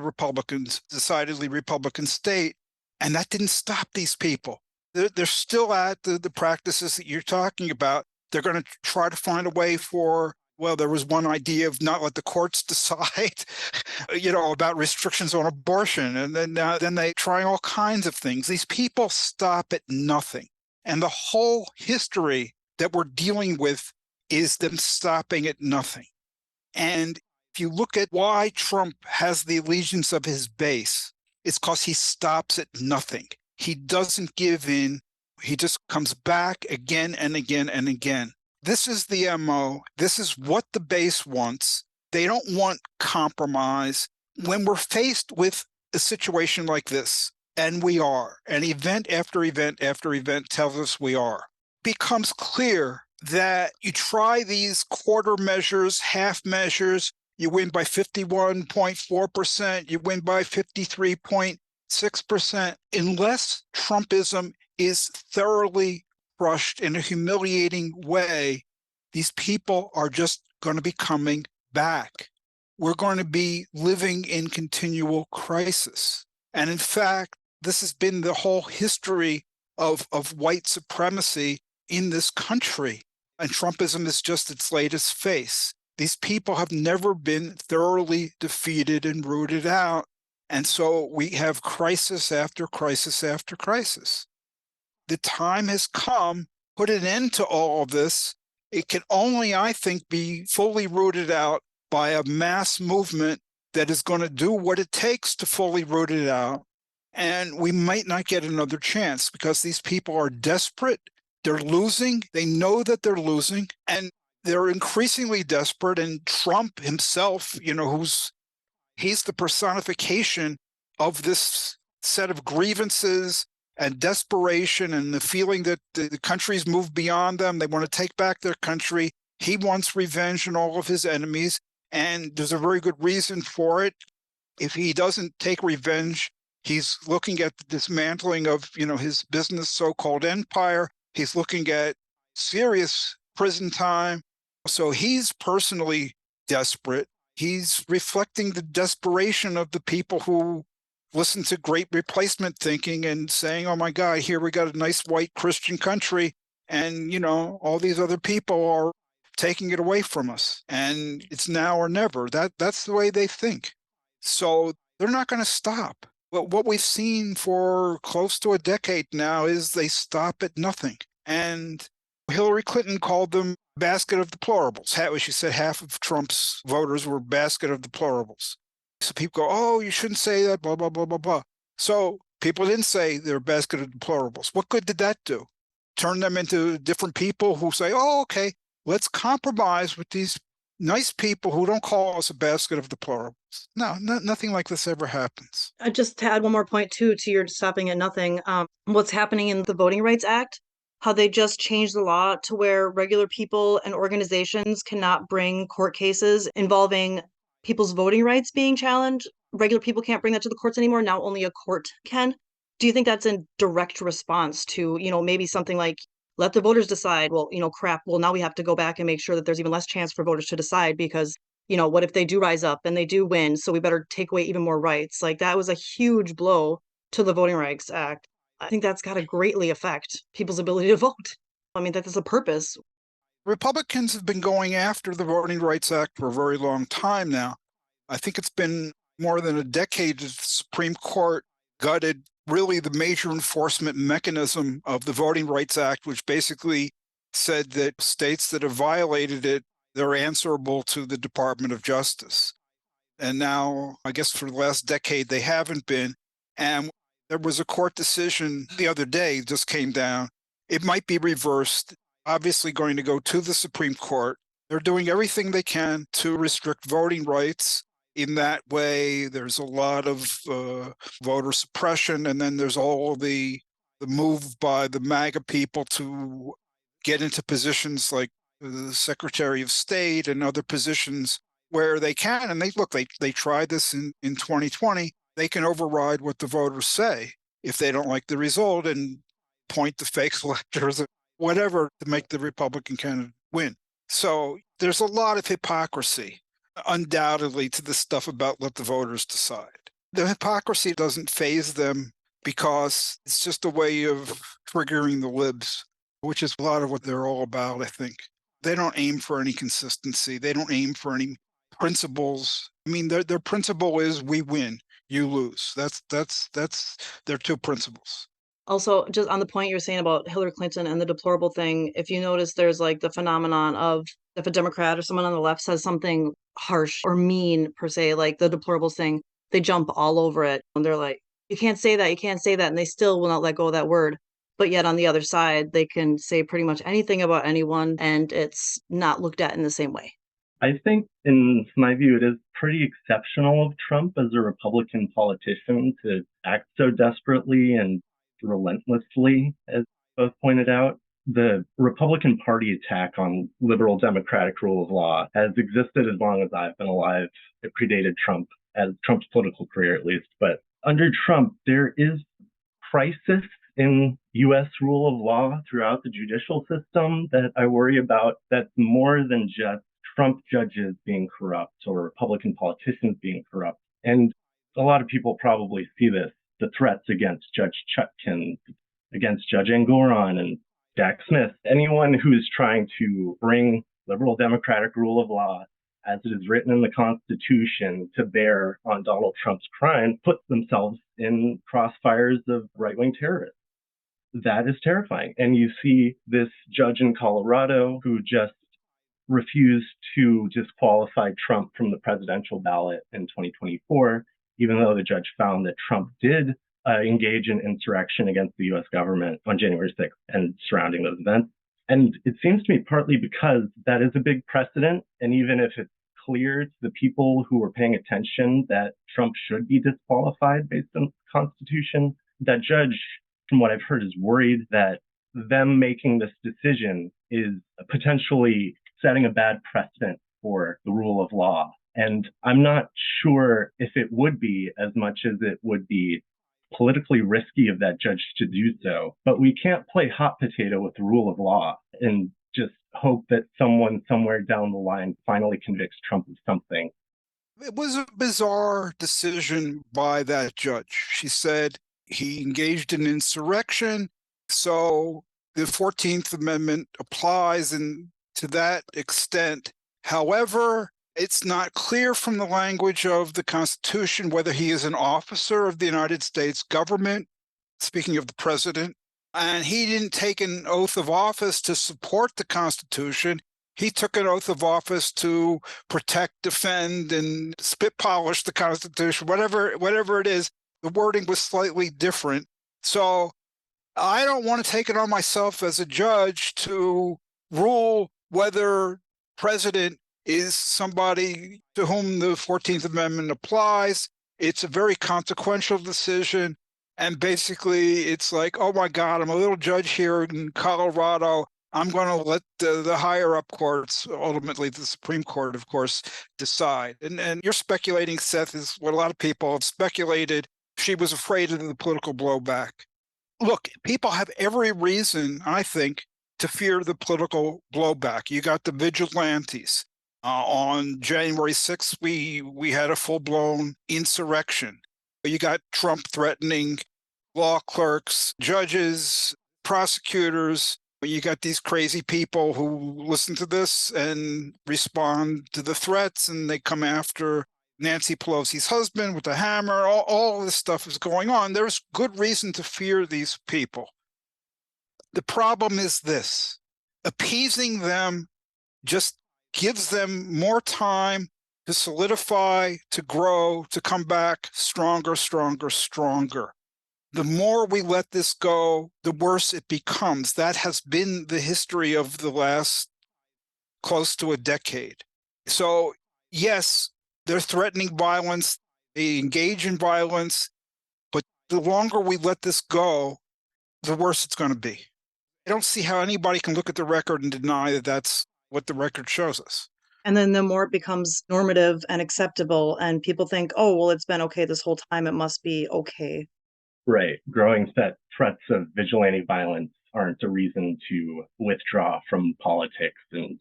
decidedly Republican state. And that didn't stop these people. They're still at the practices that you're talking about. They're going to try to find a way for, well, there was one idea of not let the courts decide, about restrictions on abortion. And then they try all kinds of things. These people stop at nothing. And the whole history that we're dealing with is them stopping at nothing. And if you look at why Trump has the allegiance of his base, it's because he stops at nothing. He doesn't give in. He just comes back again and again and again. This is the MO. This is what the base wants. They don't want compromise. When we're faced with a situation like this, and we are, and event after event after event tells us we are, becomes clear that you try these quarter measures, half measures, you win by 51.4%, you win by 53.6%, unless Trumpism is thoroughly crushed in a humiliating way, these people are just going to be coming back. We're going to be living in continual crisis. And in fact, this has been the whole history of white supremacy in this country. And Trumpism is just its latest face. These people have never been thoroughly defeated and rooted out. And so we have crisis after crisis after crisis. The time has come, put an end to all of this. It can only, I think, be fully rooted out by a mass movement that is going to do what it takes to fully root it out. And we might not get another chance because these people are desperate. They're losing. They know that they're losing. And they're increasingly desperate. And Trump himself, he's the personification of this set of grievances and desperation and the feeling that the country's moved beyond them. They want to take back their country. He wants revenge on all of his enemies. And there's a very good reason for it. If he doesn't take revenge, he's looking at the dismantling of, his business so-called empire. He's looking at serious prison time. So he's personally desperate. He's reflecting the desperation of the people who listen to great replacement thinking and saying, oh my God, here we got a nice white Christian country. And, all these other people are taking it away from us. And it's now or never. That's the way they think. So they're not going to stop. But what we've seen for close to a decade now is they stop at nothing. And Hillary Clinton called them basket of deplorables. She said half of Trump's voters were basket of deplorables. So people go, oh, you shouldn't say that, blah, blah, blah, blah, blah. So people didn't say they're a basket of deplorables. What good did that do? Turn them into different people who say, oh, okay, let's compromise with these nice people who don't call us a basket of deplorables. No, nothing like this ever happens. Just to add one more point, too, to your stopping at nothing, what's happening in the Voting Rights Act, how they just changed the law to where regular people and organizations cannot bring court cases involving people's voting rights being challenged. Regular people can't bring that to the courts anymore. Now only a court can. Do you think that's in direct response to, maybe something like, let the voters decide? Well, crap. Well, now we have to go back and make sure that there's even less chance for voters to decide because, what if they do rise up and they do win? So we better take away even more rights. Like that was a huge blow to the Voting Rights Act. I think that's got to greatly affect people's ability to vote. I mean, that is the purpose. Republicans have been going after the Voting Rights Act for a very long time now. I think it's been more than a decade that the Supreme Court gutted really the major enforcement mechanism of the Voting Rights Act, which basically said that states that have violated it, they're answerable to the Department of Justice. And now, I guess for the last decade, they haven't been. And there was a court decision the other day, just came down. It might be reversed, obviously going to go to the Supreme Court. They're doing everything they can to restrict voting rights. In that way, there's a lot of voter suppression, and then there's all the move by the MAGA people to get into positions like the Secretary of State and other positions where they can. And they tried this in 2020. They can override what the voters say if they don't like the result and point to fake electors or whatever to make the Republican candidate win. So there's a lot of hypocrisy, undoubtedly, to this stuff about let the voters decide. The hypocrisy doesn't faze them because it's just a way of triggering the libs, which is a lot of what they're all about, I think. They don't aim for any consistency. They don't aim for any principles. I mean, their principle is we win, you lose. That's their two principles. Also, just on the point you're saying about Hillary Clinton and the deplorable thing, if you notice, there's like the phenomenon of if a Democrat or someone on the left says something harsh or mean, per se, like the deplorable thing, they jump all over it. And they're like, you can't say that, you can't say that. And they still will not let go of that word. But yet on the other side, they can say pretty much anything about anyone, and it's not looked at in the same way. I think, in my view, it is pretty exceptional of Trump as a Republican politician to act so desperately and relentlessly, as both pointed out. The Republican Party attack on liberal democratic rule of law has existed as long as I've been alive. It predated Trump, as Trump's political career at least. But under Trump, there is crisis in U.S. rule of law throughout the judicial system that I worry about. That's more than just Trump judges being corrupt or Republican politicians being corrupt. And a lot of people probably see this, the threats against Judge Chutkan, against Judge Engoron and Jack Smith. Anyone who's trying to bring liberal democratic rule of law, as it is written in the Constitution, to bear on Donald Trump's crime, puts themselves in crossfires of right-wing terrorists. That is terrifying. And you see this judge in Colorado who just refused to disqualify Trump from the presidential ballot in 2024, even though the judge found that Trump did engage in insurrection against the U.S. government on January 6th and surrounding those events. And it seems to me partly because that is a big precedent. And even if it's clear to the people who are paying attention that Trump should be disqualified based on the Constitution, that judge, from what I've heard, is worried that them making this decision is potentially setting a bad precedent for the rule of law. And I'm not sure if it would be as much as it would be politically risky of that judge to do so. But we can't play hot potato with the rule of law and just hope that someone somewhere down the line finally convicts Trump of something. It was a bizarre decision by that judge. She said he engaged in insurrection, so the 14th Amendment applies, and to that extent. However, it's not clear from the language of the Constitution whether he is an officer of the United States government, speaking of the president, and he didn't take an oath of office to support the Constitution. He took an oath of office to protect, defend, and spit polish the Constitution, whatever it is. The wording was slightly different. So I don't want to take it on myself as a judge to rule whether president is somebody to whom the 14th Amendment applies. It's a very consequential decision. And basically, it's like, oh, my God, I'm a little judge here in Colorado. I'm going to let the higher up courts, ultimately the Supreme Court, of course, decide. And you're speculating, Seth, is what a lot of people have speculated. She was afraid of the political blowback. Look, people have every reason, I think, to fear the political blowback. You got the vigilantes. On January 6th, we had a full-blown insurrection. You got Trump threatening law clerks, judges, prosecutors. You got these crazy people who listen to this and respond to the threats, and they come after Nancy Pelosi's husband with a hammer. All this stuff is going on. There's good reason to fear these people. The problem is this: appeasing them just gives them more time to solidify, to grow, to come back stronger, stronger, stronger. The more we let this go, the worse it becomes. That has been the history of the last close to a decade. So, yes, they're threatening violence, they engage in violence, but the longer we let this go, the worse it's going to be. I don't see how anybody can look at the record and deny that that's what the record shows us. And then the more it becomes normative and acceptable, and people think, oh, well, it's been okay this whole time, it must be okay. Right. Growing set threats of vigilante violence aren't a reason to withdraw from politics and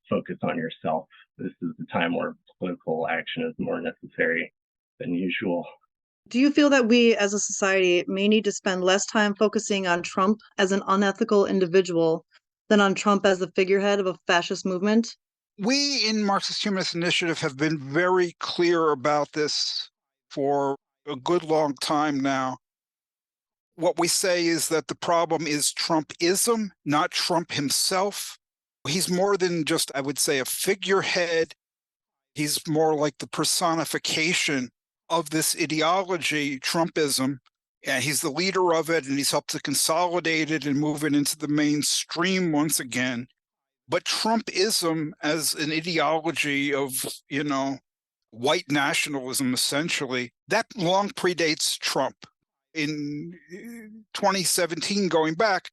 focus on yourself. This is the time where political action is more necessary than usual. Do you feel that we as a society may need to spend less time focusing on Trump as an unethical individual than on Trump as the figurehead of a fascist movement? We in Marxist-Humanist Initiative have been very clear about this for a good long time now. What we say is that the problem is Trumpism, not Trump himself. He's more than just, I would say, a figurehead. He's more like the personification of this ideology, Trumpism. And he's the leader of it, and he's helped to consolidate it and move it into the mainstream once again. But Trumpism as an ideology of, white nationalism, essentially, that long predates Trump. In 2017, going back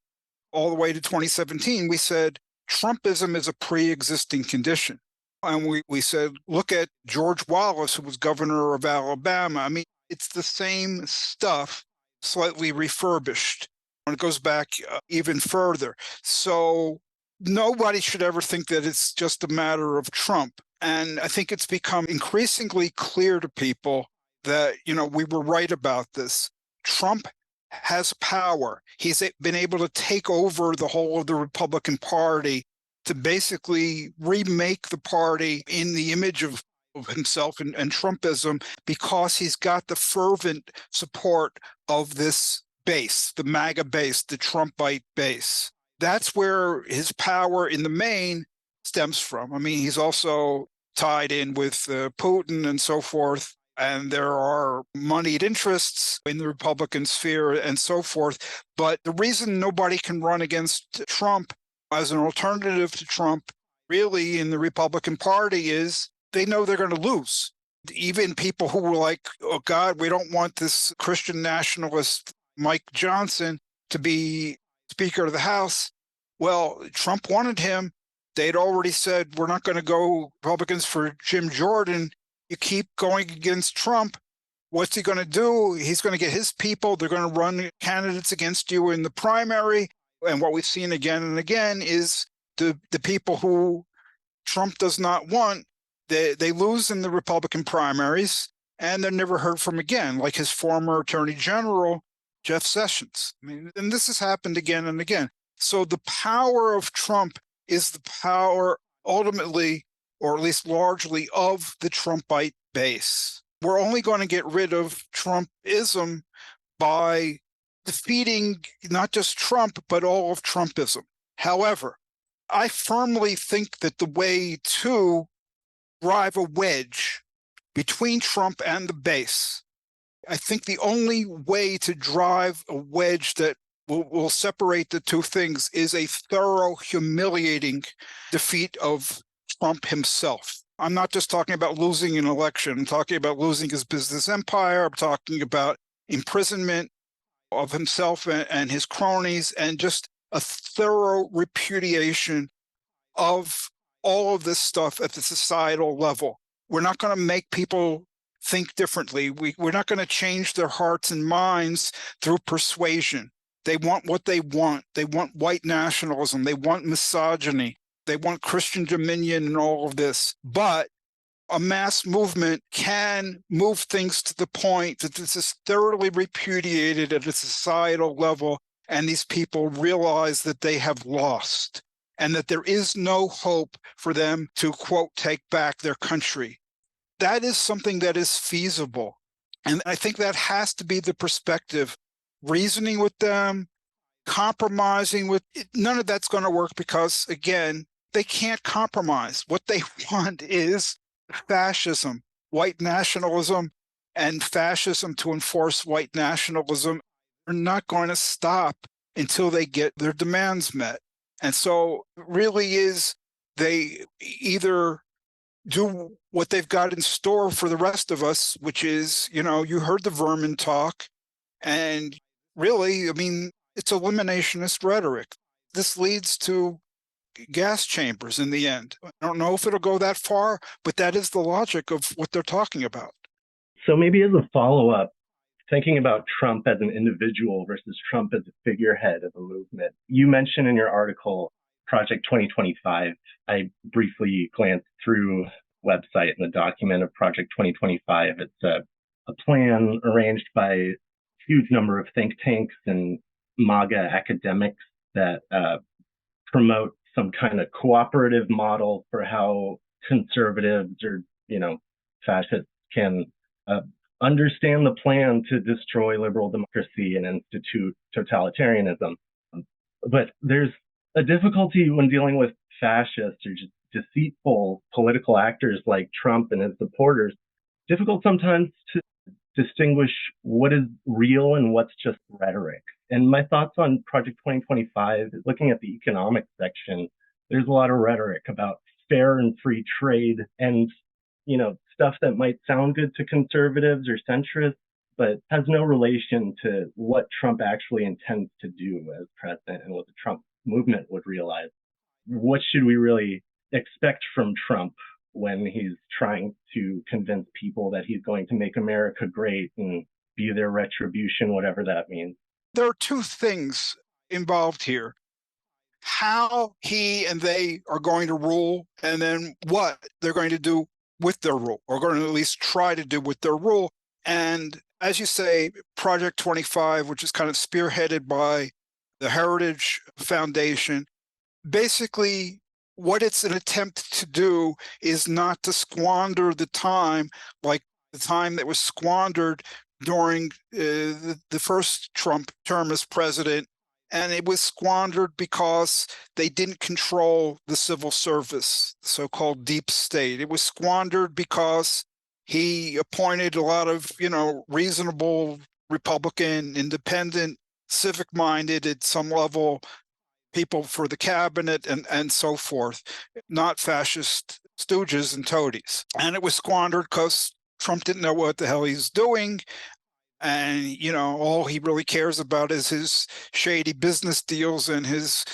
all the way to 2017, we said Trumpism is a pre-existing condition. And we said, look at George Wallace, who was governor of Alabama. I mean, it's the same stuff, slightly refurbished. And it goes back even further. So nobody should ever think that it's just a matter of Trump. And I think it's become increasingly clear to people that, we were right about this. Trump has power. He's been able to take over the whole of the Republican Party to basically remake the party in the image of himself and Trumpism, because he's got the fervent support of this base, the MAGA base, the Trumpite base. That's where his power in the main stems from. I mean, he's also tied in with Putin and so forth. And there are moneyed interests in the Republican sphere and so forth. But the reason nobody can run against Trump as an alternative to Trump, really, in the Republican Party is they know they're going to lose. Even people who were like, oh, God, we don't want this Christian nationalist Mike Johnson to be Speaker of the House. Well, Trump wanted him. They'd already said, we're not going to go Republicans for Jim Jordan. You keep going against Trump, what's he going to do? He's going to get his people. They're going to run candidates against you in the primary. And what we've seen again and again is the people who Trump does not want, they lose in the Republican primaries, and they're never heard from again, like his former Attorney General, Jeff Sessions. I mean, and this has happened again and again. So the power of Trump is the power ultimately, or at least largely, of the Trumpite base. We're only going to get rid of Trumpism by defeating not just Trump, but all of Trumpism. However, I firmly think that the way to drive a wedge between Trump and the base, I think the only way to drive a wedge that will separate the two things is a thorough, humiliating defeat of Trump himself. I'm not just talking about losing an election. I'm talking about losing his business empire. I'm talking about imprisonment of himself and his cronies, and just a thorough repudiation of all of this stuff at the societal level. We're not going to make people think differently. We're not going to change their hearts and minds through persuasion. They want what they want. They want white nationalism. They want misogyny. They want Christian dominion and all of this. But a mass movement can move things to the point that this is thoroughly repudiated at a societal level, and these people realize that they have lost and that there is no hope for them to, quote, take back their country. That is something that is feasible. And I think that has to be the perspective. Reasoning with them, compromising with none of that's going to work because, again, they can't compromise. What they want is fascism, white nationalism, and fascism to enforce white nationalism are not going to stop until they get their demands met. And so it really is they either do what they've got in store for the rest of us, which is, you heard the vermin talk, and really, I mean, it's eliminationist rhetoric. This leads to gas chambers in the end. I don't know if it'll go that far, but that is the logic of what they're talking about. So maybe as a follow-up, thinking about Trump as an individual versus Trump as a figurehead of a movement, you mentioned in your article, Project 2025. I briefly glanced through the website and the document of Project 2025. It's a plan arranged by a huge number of think tanks and MAGA academics that promote some kind of cooperative model for how conservatives or, fascists can understand the plan to destroy liberal democracy and institute totalitarianism. But there's a difficulty when dealing with fascists or just deceitful political actors like Trump and his supporters. Difficult sometimes to distinguish what is real and what's just rhetoric. And my thoughts on Project 2025 is looking at the economic section. There's a lot of rhetoric about fair and free trade and, stuff that might sound good to conservatives or centrists, but has no relation to what Trump actually intends to do as president and what the Trump movement would realize. What should we really expect from Trump when he's trying to convince people that he's going to make America great and be their retribution, whatever that means? There are two things involved here. How he and they are going to rule, and then what they're going to do with their rule, or going to at least try to do with their rule. And as you say, Project 25, which is kind of spearheaded by the Heritage Foundation, basically what it's an attempt to do is not to squander the time like the time that was squandered during the first Trump term as president. And it was squandered because they didn't control the civil service, the so-called deep state. It was squandered because he appointed a lot of, reasonable Republican, independent, civic-minded at some level people for the cabinet and so forth, not fascist stooges and toadies. And it was squandered because Trump didn't know what the hell he's doing. And, all he really cares about is his shady business deals and his,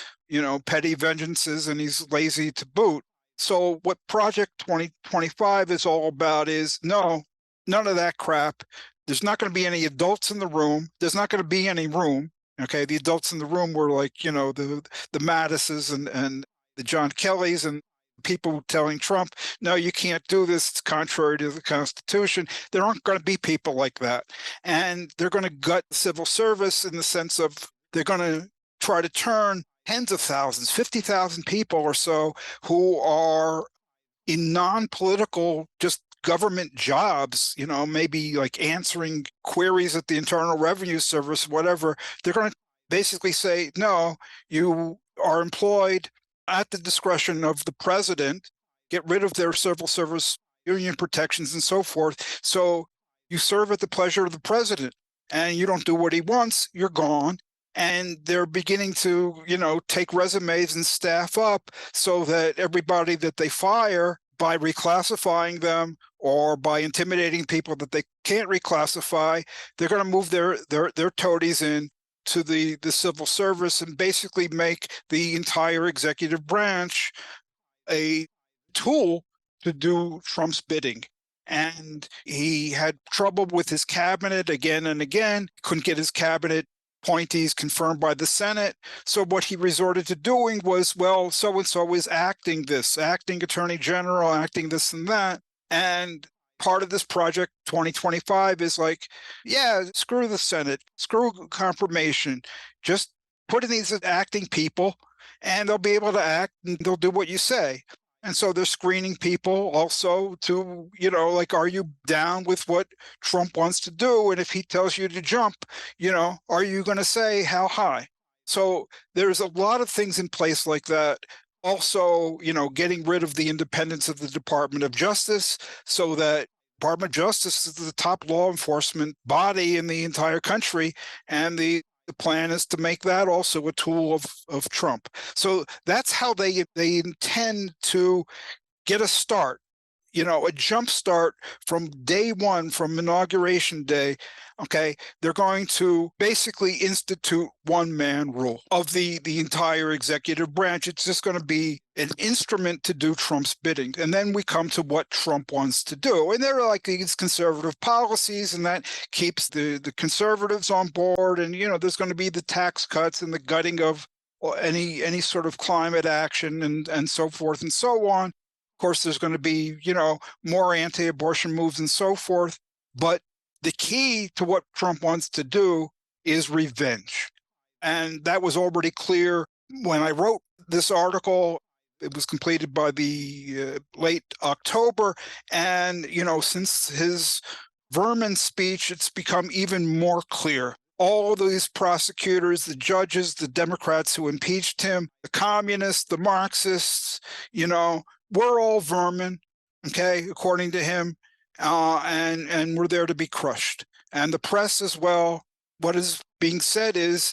petty vengeances, and he's lazy to boot. So what Project 2025 is all about is, no, none of that crap. There's not going to be any adults in the room. There's not going to be any room. Okay, the adults in the room were like, the Mattises and the John Kellys and people telling Trump, no, you can't do this. It's contrary to the Constitution. There aren't going to be people like that. And they're going to gut civil service in the sense of they're going to try to turn tens of thousands, 50,000 people or so who are in non-political, just government jobs, maybe like answering queries at the Internal Revenue Service, whatever. They're going to basically say, no, you are employed at the discretion of the president, get rid of their civil service union protections and so forth. So you serve at the pleasure of the president and you don't do what he wants, you're gone. And they're beginning to, take resumes and staff up so that everybody that they fire by reclassifying them or by intimidating people that they can't reclassify, they're going to move their toadies in to the civil service and basically make the entire executive branch a tool to do Trump's bidding. And he had trouble with his cabinet again and again, couldn't get his cabinet appointees confirmed by the Senate. So what he resorted to doing was, well, so-and-so is acting attorney general, acting this and that. And part of this project 2025 is like, yeah, screw the Senate, screw confirmation, just put in these acting people and they'll be able to act and they'll do what you say. And so they're screening people also to, like, are you down with what Trump wants to do? And if he tells you to jump, are you going to say how high? So there's a lot of things in place like that. Also, getting rid of the independence of the Department of Justice so that Department of Justice is the top law enforcement body in the entire country. And the plan is to make that also a tool of Trump. So that's how they intend to get a start, a jump start from day one, from inauguration day. Okay, they're going to basically institute one-man rule of the entire executive branch. It's just going to be an instrument to do Trump's bidding. And then we come to what Trump wants to do. And there are like these conservative policies, and that keeps the conservatives on board. And, there's going to be the tax cuts and the gutting of any sort of climate action and so forth and so on. Of course, there's going to be, more anti-abortion moves and so forth. But the key to what Trump wants to do is revenge. And that was already clear when I wrote this article. It was completed by the late October. And, since his vermin speech, it's become even more clear. All of these prosecutors, the judges, the Democrats who impeached him, the communists, the Marxists, we're all vermin, okay, according to him, and we're there to be crushed. And the press as well, what is being said is,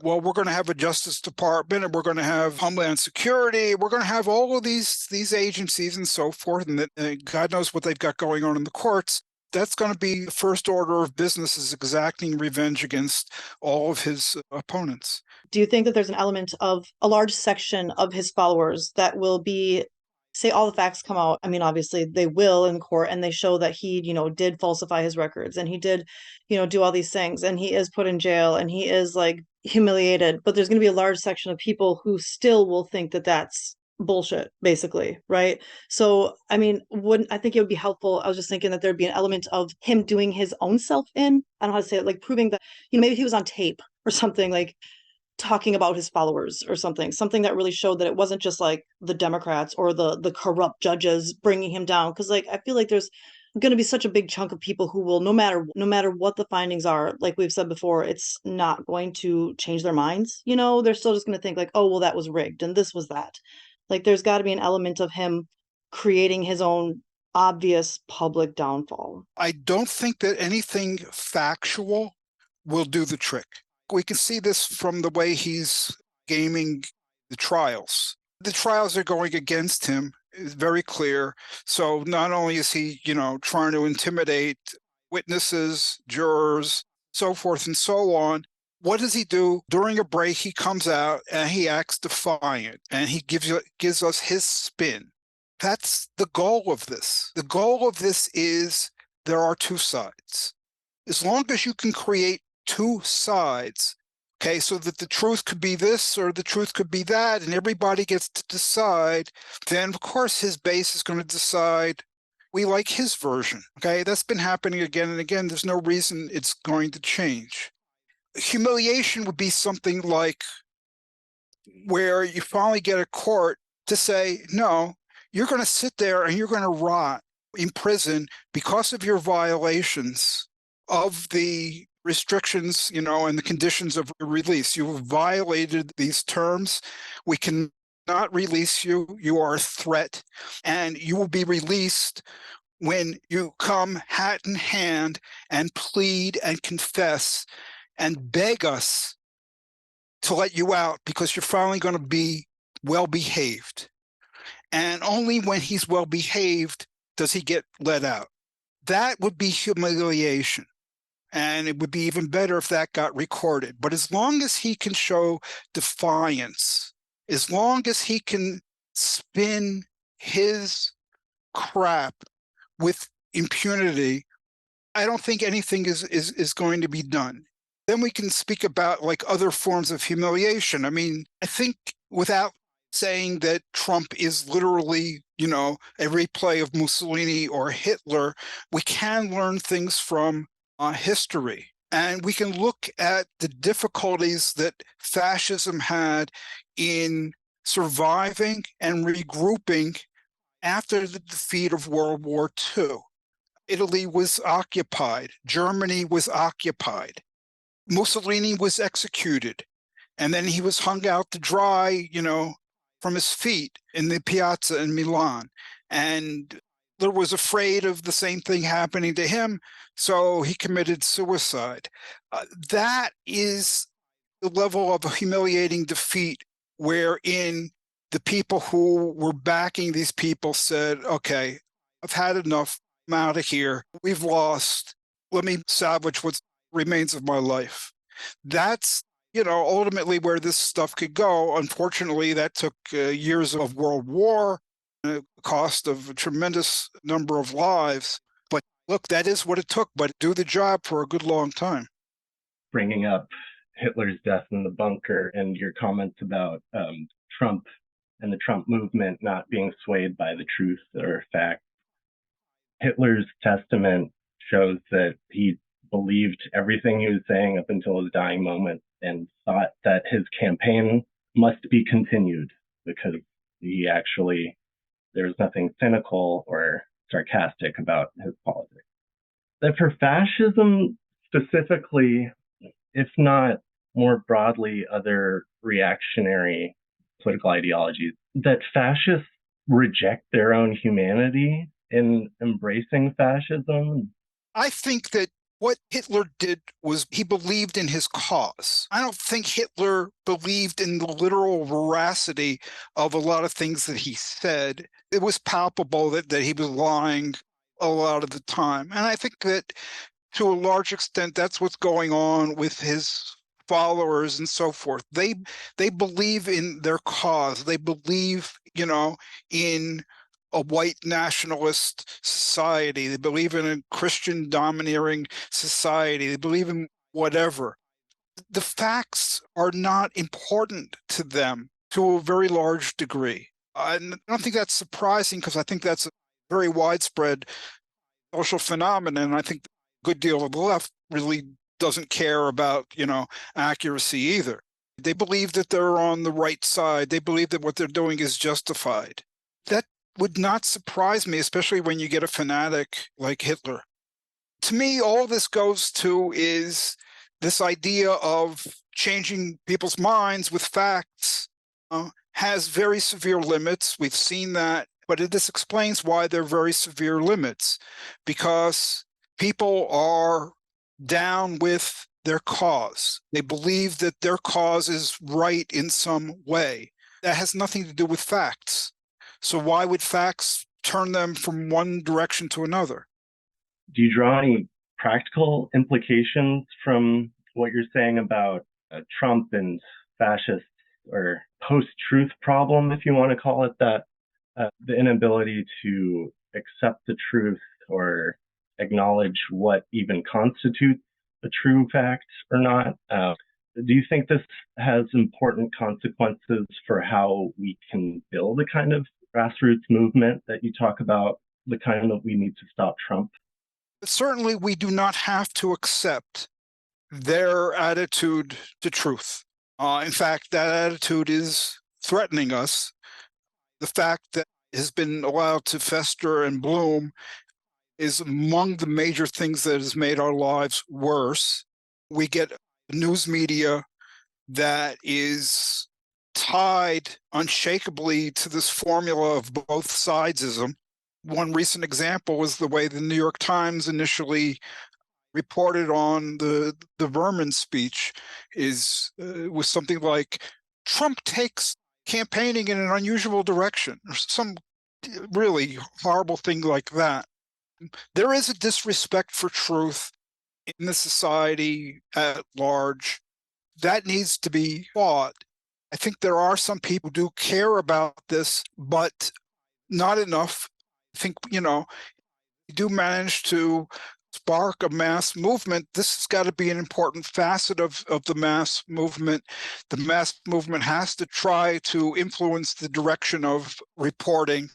well, we're going to have a Justice Department, and we're going to have Homeland Security, we're going to have all of these agencies and so forth, and that God knows what they've got going on in the courts. That's going to be the first order of business, is exacting revenge against all of his opponents. Do you think that there's an element of a large section of his followers that will be, say all the facts come out? I mean, obviously they will in court, and they show that he, did falsify his records, and he did, do all these things, and he is put in jail, and he is like humiliated. But there's going to be a large section of people who still will think that that's bullshit, basically, right? So, I mean, I think it would be helpful. I was just thinking that there'd be an element of him doing his own self in, I don't know how to say it, like proving that, maybe he was on tape or something, like talking about his followers or something that really showed that it wasn't just like the Democrats or the corrupt judges bringing him down. Because like, I feel like there's going to be such a big chunk of people who will, no matter what the findings are, like we've said before, it's not going to change their minds. They're still just going to think like, oh, well, that was rigged and this was that. Like, there's got to be an element of him creating his own obvious public downfall. I don't think that anything factual will do the trick. We can see this from the way he's gaming the trials. The trials are going against him. It's very clear. So not only is he, trying to intimidate witnesses, jurors, so forth and so on, what does he do? During a break, he comes out and he acts defiant, and he gives us his spin. That's the goal of this. The goal of this is there are two sides. As long as you can create two sides, okay, so that the truth could be this or the truth could be that, and everybody gets to decide, then of course his base is going to decide we like his version. Okay, that's been happening again and again. There's no reason it's going to change. Humiliation would be something like where you finally get a court to say, no, you're going to sit there and you're going to rot in prison because of your violations of the restrictions, and the conditions of release. You have violated these terms. We cannot release you. You are a threat, and you will be released when you come hat in hand and plead and confess and beg us to let you out because you're finally going to be well-behaved. And only when he's well-behaved does he get let out. That would be humiliation. And it would be even better if that got recorded. But as long as he can show defiance, as long as he can spin his crap with impunity, I don't think anything is going to be done. Then we can speak about like other forms of humiliation. I mean, I think without saying that Trump is literally, a replay of Mussolini or Hitler. We can learn things from history. And we can look at the difficulties that fascism had in surviving and regrouping after the defeat of World War II. Italy was occupied. Germany was occupied. Mussolini was executed. And then he was hung out to dry, from his feet in the piazza in Milan. And Hitler was afraid of the same thing happening to him, so he committed suicide. That is the level of a humiliating defeat wherein the people who were backing these people said, okay, I've had enough. I'm out of here. We've lost. Let me salvage what remains of my life. That's, ultimately where this stuff could go. Unfortunately, that took years of World War, a cost of a tremendous number of lives. But look, that is what it took, but do the job for a good long time. Bringing up Hitler's death in the bunker and your comments about Trump and the Trump movement not being swayed by the truth or fact. Hitler's testament shows that he believed everything he was saying up until his dying moment and thought that his campaign must be continued because there's nothing cynical or sarcastic about his politics. That for fascism specifically, if not more broadly other reactionary political ideologies, that fascists reject their own humanity in embracing fascism? I think that what Hitler did was he believed in his cause. I don't think Hitler believed in the literal veracity of a lot of things that he said. It was palpable that he was lying a lot of the time. And I think that to a large extent, that's what's going on with his followers and so forth. They believe in their cause. They believe, in a white nationalist society. They believe in a Christian domineering society. They believe in whatever. The facts are not important to them to a very large degree. I don't think that's surprising because I think that's a very widespread social phenomenon. I think a good deal of the left really doesn't care about, accuracy either. They believe that they're on the right side. They believe that what they're doing is justified. That would not surprise me, especially when you get a fanatic like Hitler. To me, all this goes to is this idea of changing people's minds with facts has very severe limits. We've seen that, but this explains why they're very severe limits, because people are down with their cause. They believe that their cause is right in some way. That has nothing to do with facts. So why would facts turn them from one direction to another? Do you draw any practical implications from what you're saying about Trump and fascists, or post-truth problem, if you want to call it that, the inability to accept the truth or acknowledge what even constitutes a true fact or not? Do you think this has important consequences for how we can build a kind of grassroots movement that you talk about, the kind that we need to stop Trump? Certainly, we do not have to accept their attitude to truth. In fact, that attitude is threatening us. The fact that it has been allowed to fester and bloom is among the major things that has made our lives worse. We get news media that is tied unshakably to this formula of both sidesism. One recent example was the way the New York Times initially reported on the Vermin speech was something like, Trump takes campaigning in an unusual direction, or some really horrible thing like that. There is a disrespect for truth in the society at large that needs to be fought. I think there are some people who do care about this, but not enough. I think, you do manage to spark a mass movement, this has got to be an important facet of the mass movement. The mass movement has to try to influence the direction of reporting.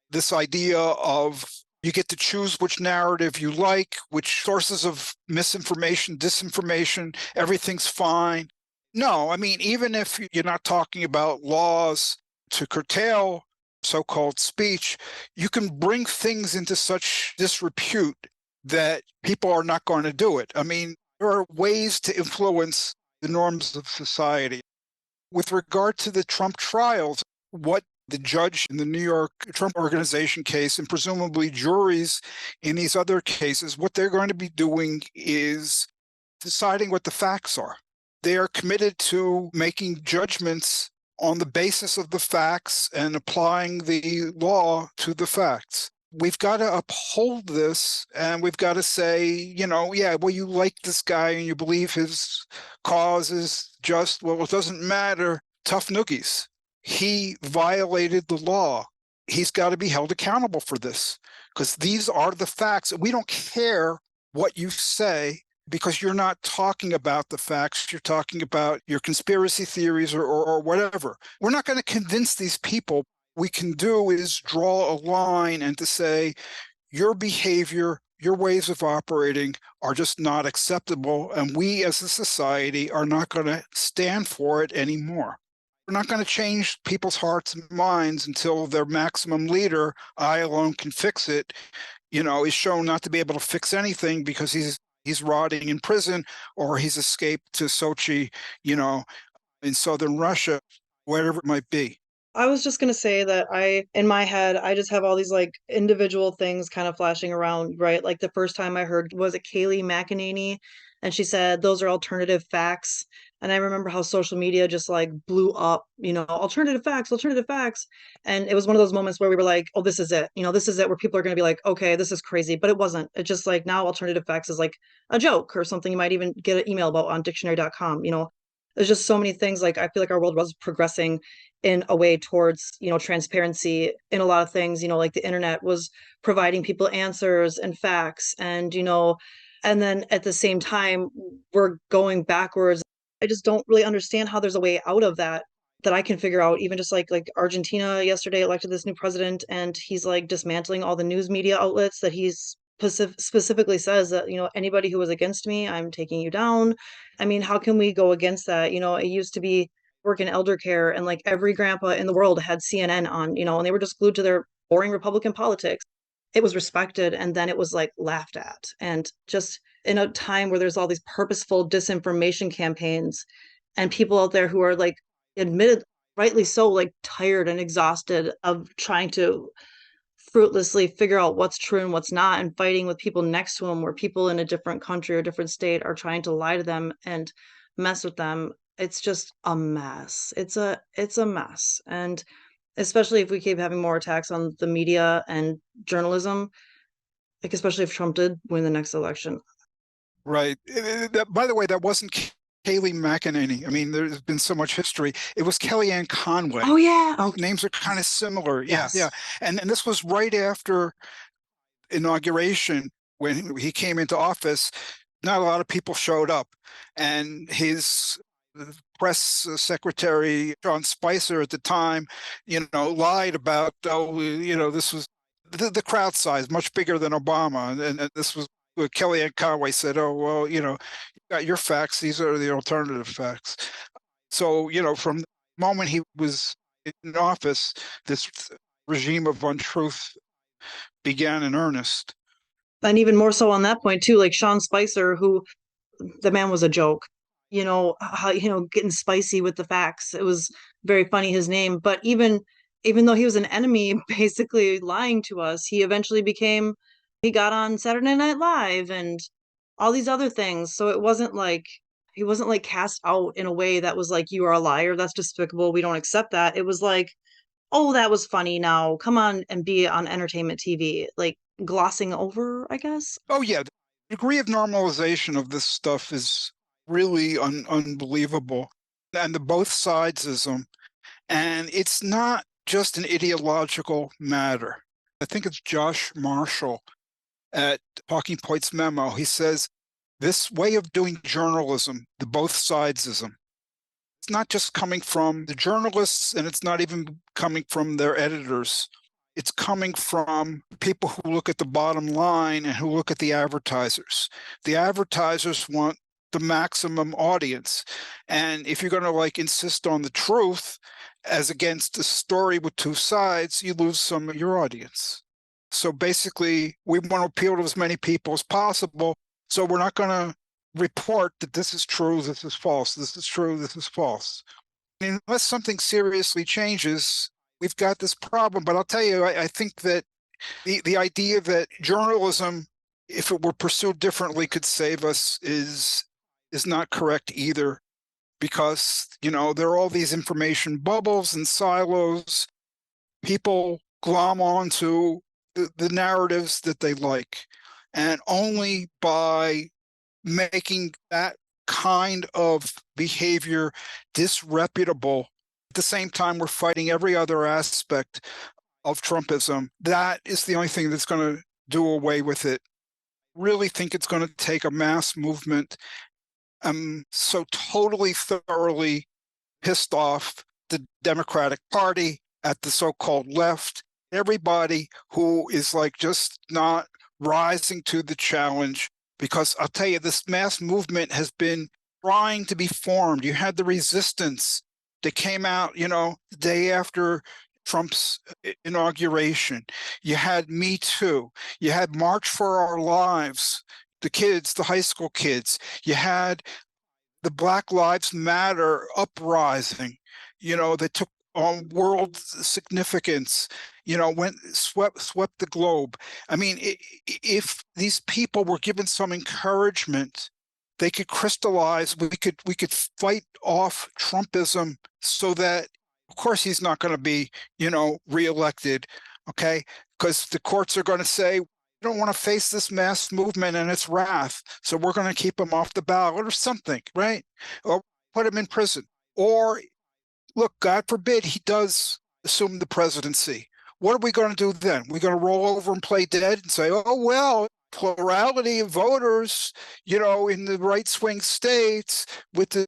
This idea of you get to choose which narrative you like, which sources of misinformation, disinformation, everything's fine. No, I mean, even if you're not talking about laws to curtail so-called speech, you can bring things into such disrepute that people are not going to do it. I mean, there are ways to influence the norms of society. With regard to the Trump trials, what the judge in the New York Trump Organization case and presumably juries in these other cases, what they're going to be doing is deciding what the facts are. They are committed to making judgments on the basis of the facts and applying the law to the facts. We've got to uphold this, and we've got to say, yeah, well, you like this guy and you believe his cause is just. Well, it doesn't matter. Tough noogies. He violated the law. He's got to be held accountable for this because these are the facts. We don't care what you say because you're not talking about the facts. You're talking about your conspiracy theories or whatever. We're not going to convince these people. We can do is draw a line and to say your behavior, your ways of operating are just not acceptable. And we as a society are not going to stand for it anymore. We're not going to change people's hearts and minds until their maximum leader, I alone can fix it, is shown not to be able to fix anything because he's rotting in prison or he's escaped to Sochi, in southern Russia, wherever it might be. I was just going to say that in my head, I just have all these like individual things kind of flashing around, right? Like the first time I heard, was it Kayleigh McEnany? And she said, those are alternative facts. And I remember how social media just like blew up, alternative facts. And it was one of those moments where we were like, oh, this is it. This is it, where people are going to be like, okay, this is crazy. But it wasn't. It's just like now alternative facts is like a joke or something you might even get an email about on dictionary.com. There's just so many things. Like, I feel like our world was progressing in a way towards, transparency in a lot of things, like the internet was providing people answers and facts and then at the same time, we're going backwards. I just don't really understand how there's a way out of that I can figure out. Even just like Argentina yesterday elected this new president and he's like dismantling all the news media outlets that he's specifically says that, anybody who was against me, I'm taking you down. I mean, how can we go against that? It used to be work in elder care and like every grandpa in the world had CNN on, and they were just glued to their boring Republican politics. It was respected and then it was like laughed at. And just in a time where there's all these purposeful disinformation campaigns and people out there who are like admitted, rightly so, like tired and exhausted of trying to fruitlessly figure out what's true and what's not and fighting with people next to them, where people in a different country or different state are trying to lie to them and mess with them. It's just a mess. It's a mess. And especially if we keep having more attacks on the media and journalism, like especially if Trump did win the next election. Right. By the way, that wasn't Kayleigh McEnany. I mean, there's been so much history. It was Kellyanne Conway. Oh, yeah. Oh. Names are kind of similar. Yes. Yeah. And this was right after inauguration when he came into office. Not a lot of people showed up. And his press secretary, Sean Spicer, at the time, lied about, this was the crowd size, much bigger than Obama. And this was Kellyanne Conway said, oh, well, you got your facts. These are the alternative facts. So, from the moment he was in office, this regime of untruth began in earnest. And even more so on that point, too, like Sean Spicer, who the man was a joke, how, getting spicy with the facts. It was very funny, his name. But even though he was an enemy, basically lying to us, he eventually he got on Saturday Night Live and all these other things. So it wasn't like, he wasn't like cast out in a way that was like, you are a liar. That's despicable. We don't accept that. It was like, oh, that was funny. Now come on and be on entertainment TV, like glossing over, I guess. Oh, yeah. The degree of normalization of this stuff is really unbelievable. And the both sidesism. And it's not just an ideological matter. I think it's Josh Marshall at Talking Points Memo. He says, this way of doing journalism, the both sidesism, it's not just coming from the journalists, and it's not even coming from their editors. It's coming from people who look at the bottom line and who look at the advertisers. The advertisers want the maximum audience. And if you're going to insist on the truth as against a story with two sides, you lose some of your audience. So basically, we want to appeal to as many people as possible. So we're not going to report that this is true, this is false, this is true, this is false. Unless something seriously changes, we've got this problem. But I'll tell you, I think that the idea that journalism, if it were pursued differently, could save us is not correct either, because there are all these information bubbles and silos. People glom onto the narratives that they like, and only by making that kind of behavior disreputable, at the same time we're fighting every other aspect of Trumpism, that is the only thing that's going to do away with it. I really think it's going to take a mass movement. I'm so totally, thoroughly pissed off the Democratic Party, at the so-called left, everybody who is just not rising to the challenge. Because I'll tell you, this mass movement has been trying to be formed. You had the resistance that came out, the day after Trump's inauguration. You had Me Too. You had March for Our Lives, the kids, the high school kids. You had the Black Lives Matter uprising, that took on world significance, swept the globe. I mean, if these people were given some encouragement, they could crystallize. We could fight off Trumpism, so that, of course, he's not going to be, reelected, okay? Because the courts are going to say, we don't want to face this mass movement and its wrath, so we're going to keep him off the ballot or something, right? Or put him in prison. Or, look, God forbid he does assume the presidency. What are we going to do then? We're going to roll over and play dead and say, oh, well, plurality of voters, in the right-swing states, with the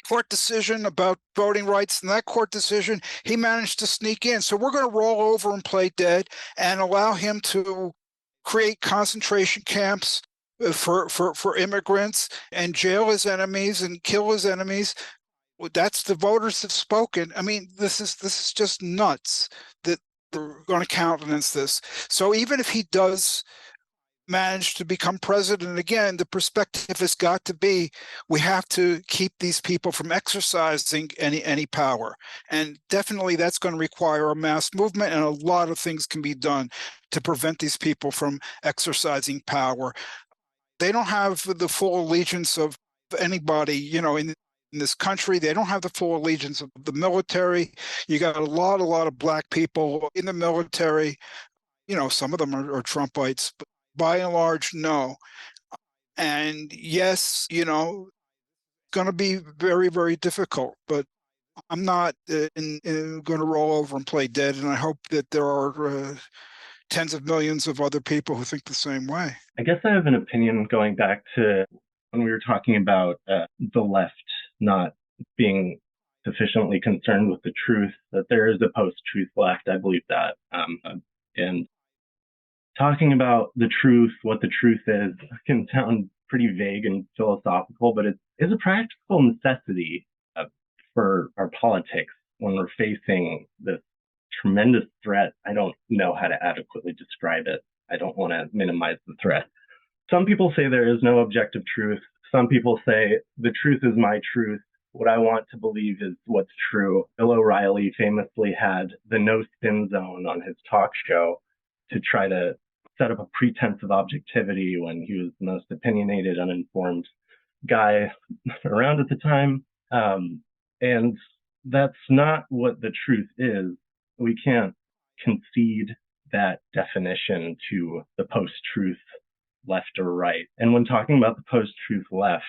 court decision about voting rights and that court decision, he managed to sneak in. So we're going to roll over and play dead and allow him to create concentration camps for immigrants and jail his enemies and kill his enemies. That's the voters have spoken. I mean, this is just nuts that they're going to countenance this. So even if he does manage to become president again, the perspective has got to be, we have to keep these people from exercising any power. And definitely that's going to require a mass movement, and a lot of things can be done to prevent these people from exercising power. They don't have the full allegiance of anybody, in this country. They don't have the full allegiance of the military. You got a lot of Black people in the military. Some of them are Trumpites, but by and large, no. And yes, going to be very, very difficult, but I'm not going to roll over and play dead. And I hope that there are tens of millions of other people who think the same way. I guess I have an opinion going back to when we were talking about the left not being sufficiently concerned with the truth, that there is a post-truth left. I believe that. And talking about the truth, what the truth is, can sound pretty vague and philosophical, but it is a practical necessity for our politics when we're facing this tremendous threat. I don't know how to adequately describe it. I don't want to minimize the threat. Some people say there is no objective truth. Some people say the truth is my truth. What I want to believe is what's true. Bill O'Reilly famously had the no spin zone on his talk show to try to set up a pretense of objectivity when he was the most opinionated, uninformed guy around at the time. And that's not what the truth is. We can't concede that definition to the post-truth left or right. And when talking about the post-truth left,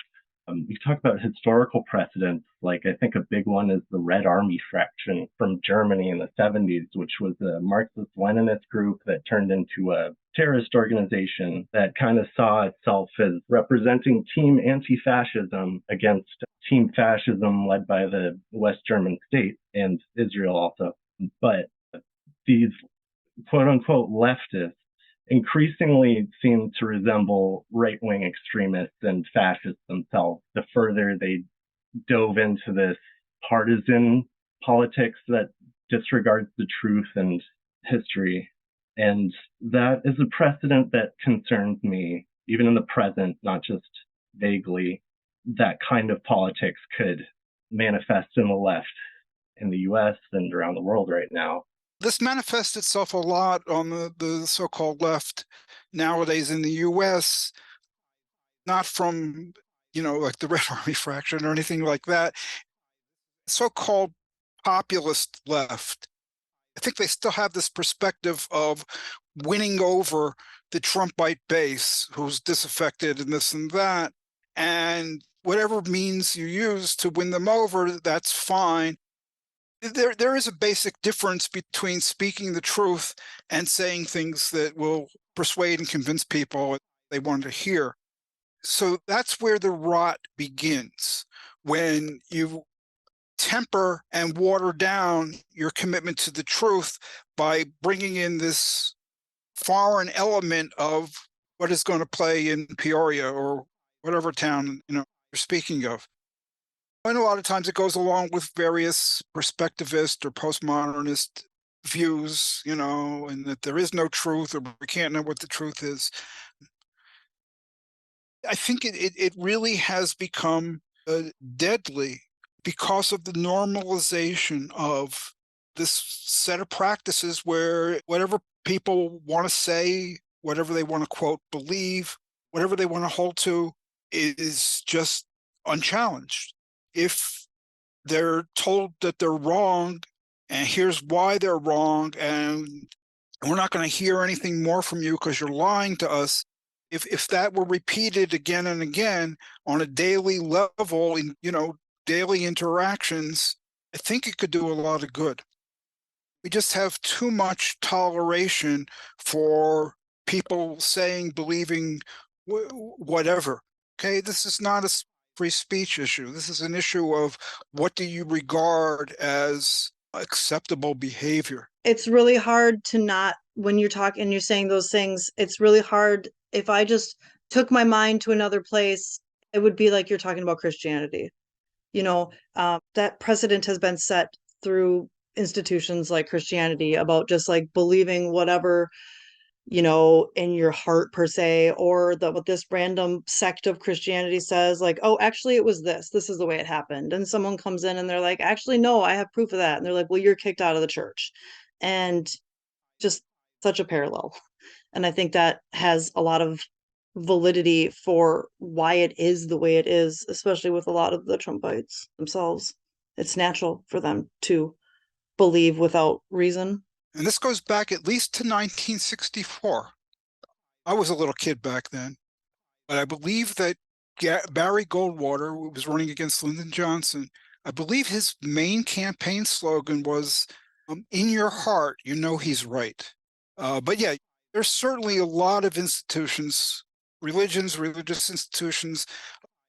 we talk about historical precedents Like, I think a big one is the Red Army faction from Germany in the 70s, which was a Marxist-Leninist group that turned into a terrorist organization that kind of saw itself as representing Team Anti-Fascism against Team Fascism led by the West German state and Israel also. But these quote-unquote leftists increasingly seem to resemble right-wing extremists and fascists themselves. The further they dove into this partisan politics that disregards the truth and history. And that is a precedent that concerns me, even in the present, not just vaguely. That kind of politics could manifest in the left in the US and around the world right now. This manifests itself a lot on the so-called left nowadays in the US, not from, like the Red Army faction or anything like that. So-called populist left, I think they still have this perspective of winning over the Trumpite base who's disaffected and this and that. And whatever means you use to win them over, that's fine. There is a basic difference between speaking the truth and saying things that will persuade and convince people they want to hear. So that's where the rot begins, when you temper and water down your commitment to the truth by bringing in this foreign element of what is going to play in Peoria or whatever town you're speaking of. And a lot of times it goes along with various perspectivist or postmodernist views, and that there is no truth or we can't know what the truth is. I think it really has become deadly because of the normalization of this set of practices where whatever people want to say, whatever they want to quote, believe, whatever they want to hold to is just unchallenged. If they're told that they're wrong, and here's why they're wrong, and we're not going to hear anything more from you because you're lying to us. If that were repeated again and again on a daily level in, daily interactions, I think it could do a lot of good. We just have too much toleration for people saying, believing whatever. Okay, this is not a free speech issue. This is an issue of what do you regard as acceptable behavior. It's really hard to not, when you're talking and you're saying those things, it's really hard. If I just took my mind to another place, it would be like you're talking about Christianity. That precedent has been set through institutions like Christianity about just like believing whatever, in your heart per se, or what this random sect of Christianity says, like, oh, actually it was this is the way it happened. And someone comes in and they're like, actually, no, I have proof of that. And they're like, well, you're kicked out of the church. And just such a parallel. And I think that has a lot of validity for why it is the way it is, especially with a lot of the Trumpites themselves. It's natural for them to believe without reason. And this goes back at least to 1964. I was a little kid back then, but I believe that Barry Goldwater, who was running against Lyndon Johnson, I believe his main campaign slogan was, in your heart, he's right. But yeah, there's certainly a lot of institutions, religious institutions,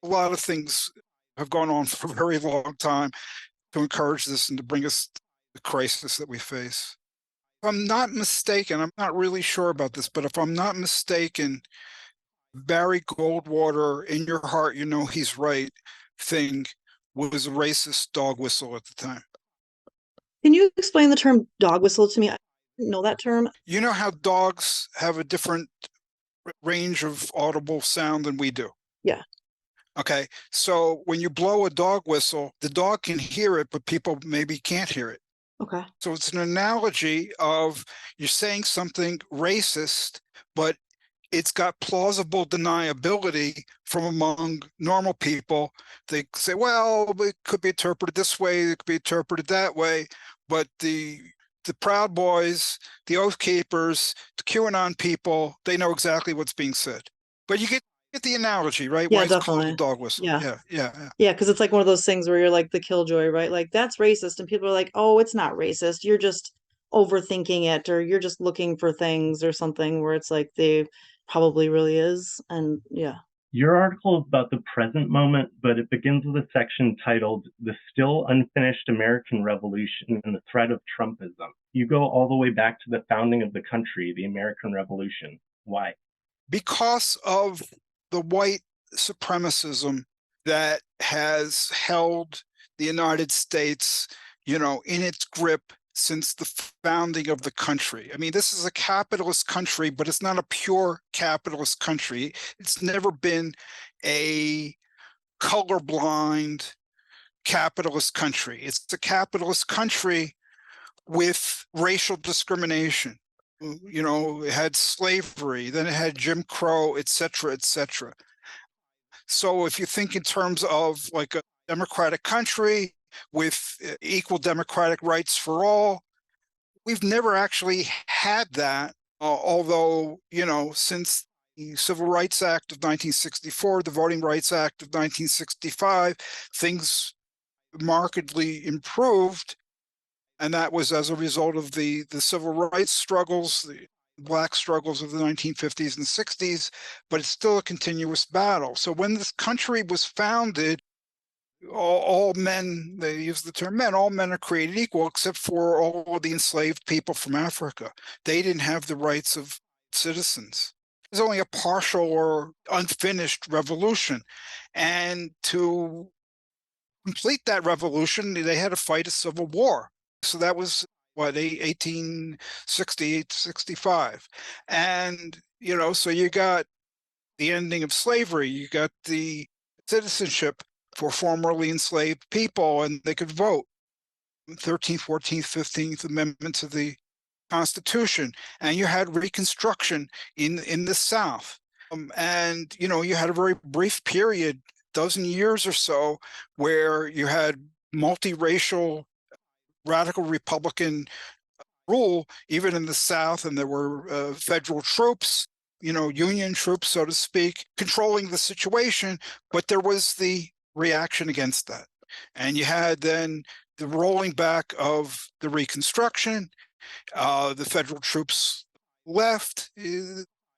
a lot of things have gone on for a very long time to encourage this and to bring us the crisis that we face. If I'm not mistaken, I'm not really sure about this, but if I'm not mistaken, Barry Goldwater, in your heart, he's right thing was a racist dog whistle at the time. Can you explain the term dog whistle to me? I didn't know that term. You know how dogs have a different range of audible sound than we do? Yeah. Okay. So when you blow a dog whistle, the dog can hear it, but people maybe can't hear it. Okay. So it's an analogy of you're saying something racist, but it's got plausible deniability from among normal people. They say, well, it could be interpreted this way, it could be interpreted that way, but the Proud Boys, the Oath Keepers, the QAnon people, they know exactly what's being said. But you get Get the analogy, right? Yeah, Why it's called a definitely. dog whistle. Yeah. Yeah. Yeah, because it's like one of those things where you're like the killjoy, right? Like that's racist, and people are like, "Oh, it's not racist. You're just overthinking it, or you're just looking for things or something," where it's like they probably really is. And yeah. Your article is about the present moment, but it begins with a section titled "The Still Unfinished American Revolution and the Threat of Trumpism." You go all the way back to the founding of the country, the American Revolution. Why? Because of the white supremacism that has held the United States, in its grip since the founding of the country. I mean, this is a capitalist country, but it's not a pure capitalist country. It's never been a colorblind capitalist country. It's a capitalist country with racial discrimination. It had slavery, then it had Jim Crow, et cetera, et cetera. So if you think in terms of like a democratic country with equal democratic rights for all, we've never actually had that, although, since the Civil Rights Act of 1964, the Voting Rights Act of 1965, things markedly improved. And that was as a result of the civil rights struggles, the Black struggles of the 1950s and 60s, but it's still a continuous battle. So when this country was founded, all men, they use the term men, all men are created equal, except for all of the enslaved people from Africa. They didn't have the rights of citizens. There's only a partial or unfinished revolution. And to complete that revolution, they had to fight a civil war. So that was, 1868, 65. And, so you got the ending of slavery, you got the citizenship for formerly enslaved people, and they could vote. 13th, 14th, 15th Amendment to the Constitution. And you had Reconstruction in the South. And, you had a very brief period, dozen years or so, where you had multiracial radical Republican rule, even in the South, and there were federal troops, Union troops, so to speak, controlling the situation, but there was the reaction against that. And you had then the rolling back of the Reconstruction, the federal troops left,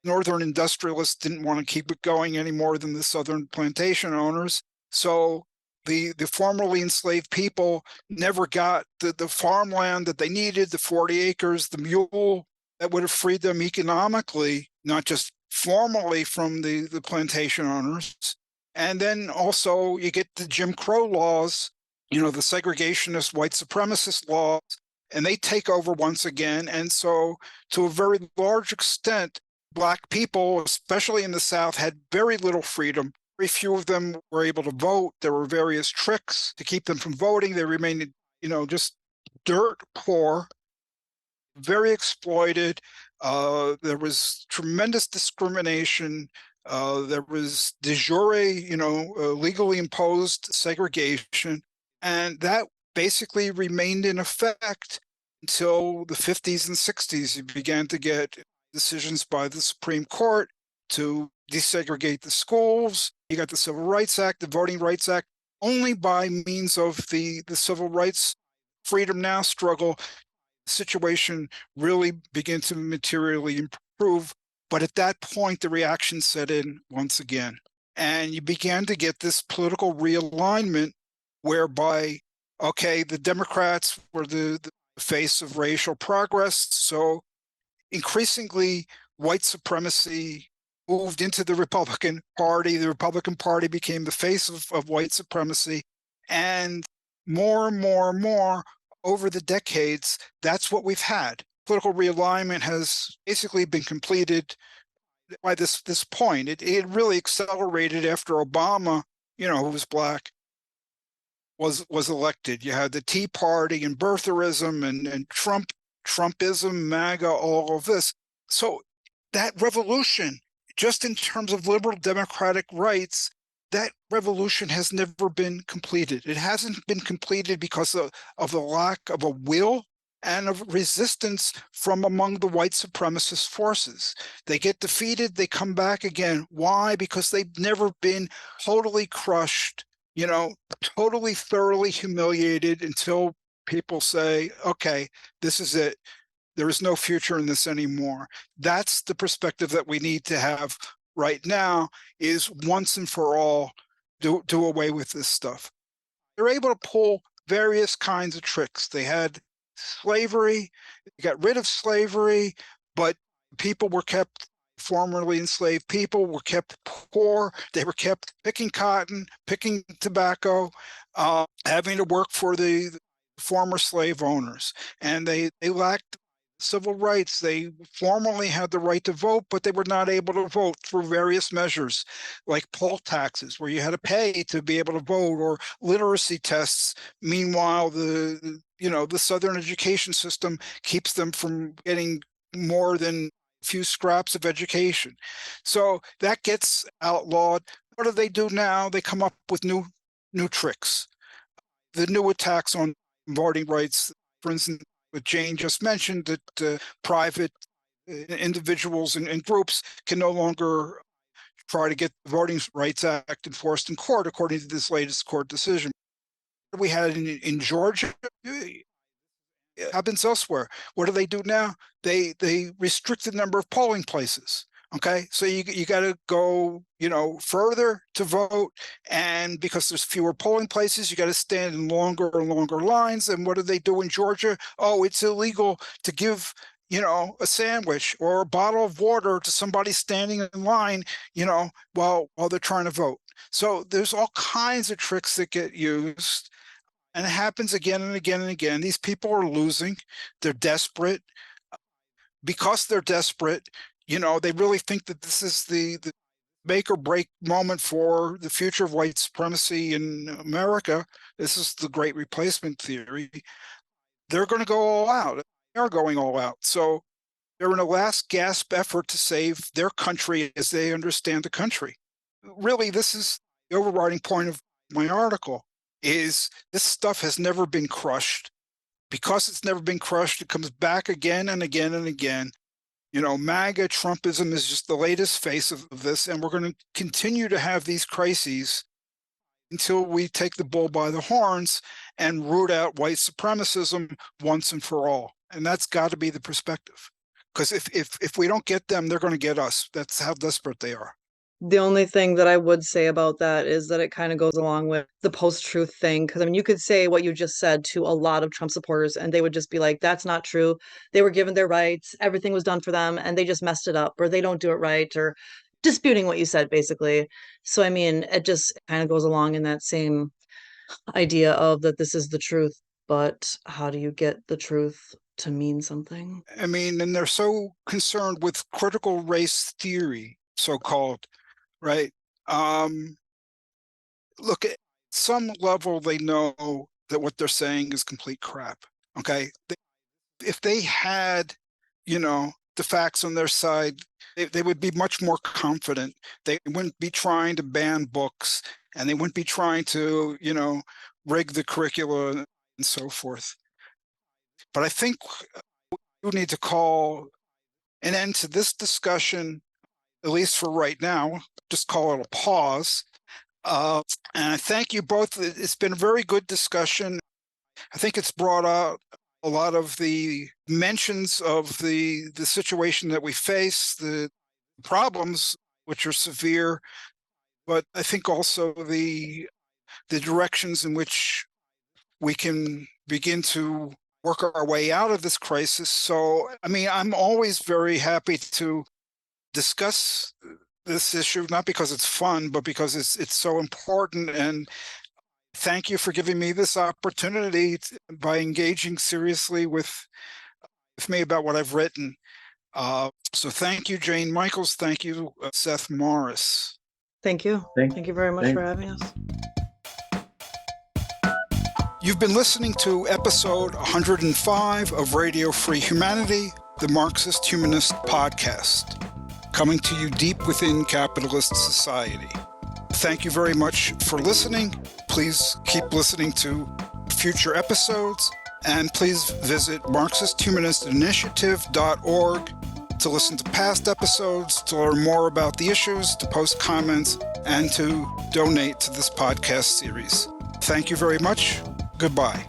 Northern industrialists didn't want to keep it going any more than the Southern plantation owners, so the formerly enslaved people never got the farmland that they needed, the 40 acres, the mule that would have freed them economically, not just formally from the plantation owners. And then also you get the Jim Crow laws, the segregationist white supremacist laws, and they take over once again. And so to a very large extent, Black people, especially in the South, had very little freedom. Very few of them were able to vote. There were various tricks to keep them from voting. They remained, just dirt poor, very exploited. There was tremendous discrimination. There was de jure, legally imposed segregation. And that basically remained in effect until the 50s and 60s. You began to get decisions by the Supreme Court to desegregate the schools. You got the Civil Rights Act, the Voting Rights Act. Only by means of the Civil Rights Freedom Now struggle, the situation really began to materially improve. But at that point, the reaction set in once again. And you began to get this political realignment whereby, okay, the Democrats were the face of racial progress. So increasingly, white supremacy moved into the Republican Party. The Republican Party became the face of white supremacy. And more and more and more over the decades, that's what we've had. Political realignment has basically been completed by this point. It really accelerated after Obama, who was Black, was elected. You had the Tea Party and birtherism and Trumpism, MAGA, all of this. So that revolution, just in terms of liberal democratic rights, that revolution has never been completed. It hasn't been completed because of the lack of a will and of resistance from among the white supremacist forces. They get defeated, they come back again. Why? Because they've never been totally crushed, totally thoroughly humiliated until people say, okay, this is it. There is no future in this anymore. That's the perspective that we need to have right now, is once and for all, do away with this stuff. They're able to pull various kinds of tricks. They had slavery, they got rid of slavery, but people were kept, formerly enslaved people were kept poor. They were kept picking cotton, picking tobacco, having to work for the former slave owners. And they lacked civil rights. They formerly had the right to vote, but they were not able to vote through various measures, like poll taxes, where you had to pay to be able to vote, or literacy tests. Meanwhile, the Southern education system keeps them from getting more than a few scraps of education. So that gets outlawed. What do they do now? They come up with new tricks. The new attacks on voting rights, for instance, what Jane just mentioned, that private individuals and groups can no longer try to get the Voting Rights Act enforced in court, according to this latest court decision. We had in Georgia, it happens elsewhere. What do they do now? They restrict the number of polling places. Okay, so you got to go, further to vote, and because there's fewer polling places, you got to stand in longer and longer lines. And what do they do in Georgia? Oh, it's illegal to give, a sandwich or a bottle of water to somebody standing in line, while they're trying to vote. So there's all kinds of tricks that get used, and it happens again and again and again. These people are losing. They're desperate. Because they're desperate, they really think that this is the make or break moment for the future of white supremacy in America. This is the great replacement theory. They're going to go all out. They are going all out. So they're in a last gasp effort to save their country as they understand the country. Really, this is the overriding point of my article, is this stuff has never been crushed. Because it's never been crushed, it comes back again and again and again. MAGA Trumpism is just the latest face of this, and we're going to continue to have these crises until we take the bull by the horns and root out white supremacism once and for all. And that's got to be the perspective. Because if we don't get them, they're going to get us. That's how desperate they are. The only thing that I would say about that is that it kind of goes along with the post-truth thing. Because, you could say what you just said to a lot of Trump supporters, and they would just be like, that's not true. They were given their rights. Everything was done for them, and they just messed it up, or they don't do it right, or disputing what you said, basically. So, it just kind of goes along in that same idea of that this is the truth. But how do you get the truth to mean something? And they're so concerned with critical race theory, so-called, right? Look, at some level, they know that what they're saying is complete crap. Okay, if they had, the facts on their side, they would be much more confident. They wouldn't be trying to ban books, and they wouldn't be trying to, rig the curricula and so forth. But I think we need to call an end to this discussion, at least for right now. Just call it a pause. And I thank you both. It's been a very good discussion. I think it's brought out a lot of the mentions of the situation that we face, the problems, which are severe, but I think also the directions in which we can begin to work our way out of this crisis. So, I'm always very happy to discuss this issue, not because it's fun, but because it's so important. And thank you for giving me this opportunity by engaging seriously with me about what I've written. So thank you, Jane Michaels. Thank you, Seth Morris. Thank you. Thank you very much for having us. You've been listening to episode 105 of Radio Free Humanity, the Marxist-Humanist podcast, coming to you deep within capitalist society. Thank you very much for listening. Please keep listening to future episodes, And please visit Marxist-Humanist-Initiative.org to listen to past episodes, to learn more about the issues, to post comments, and to donate to this podcast series. Thank you very much. Goodbye.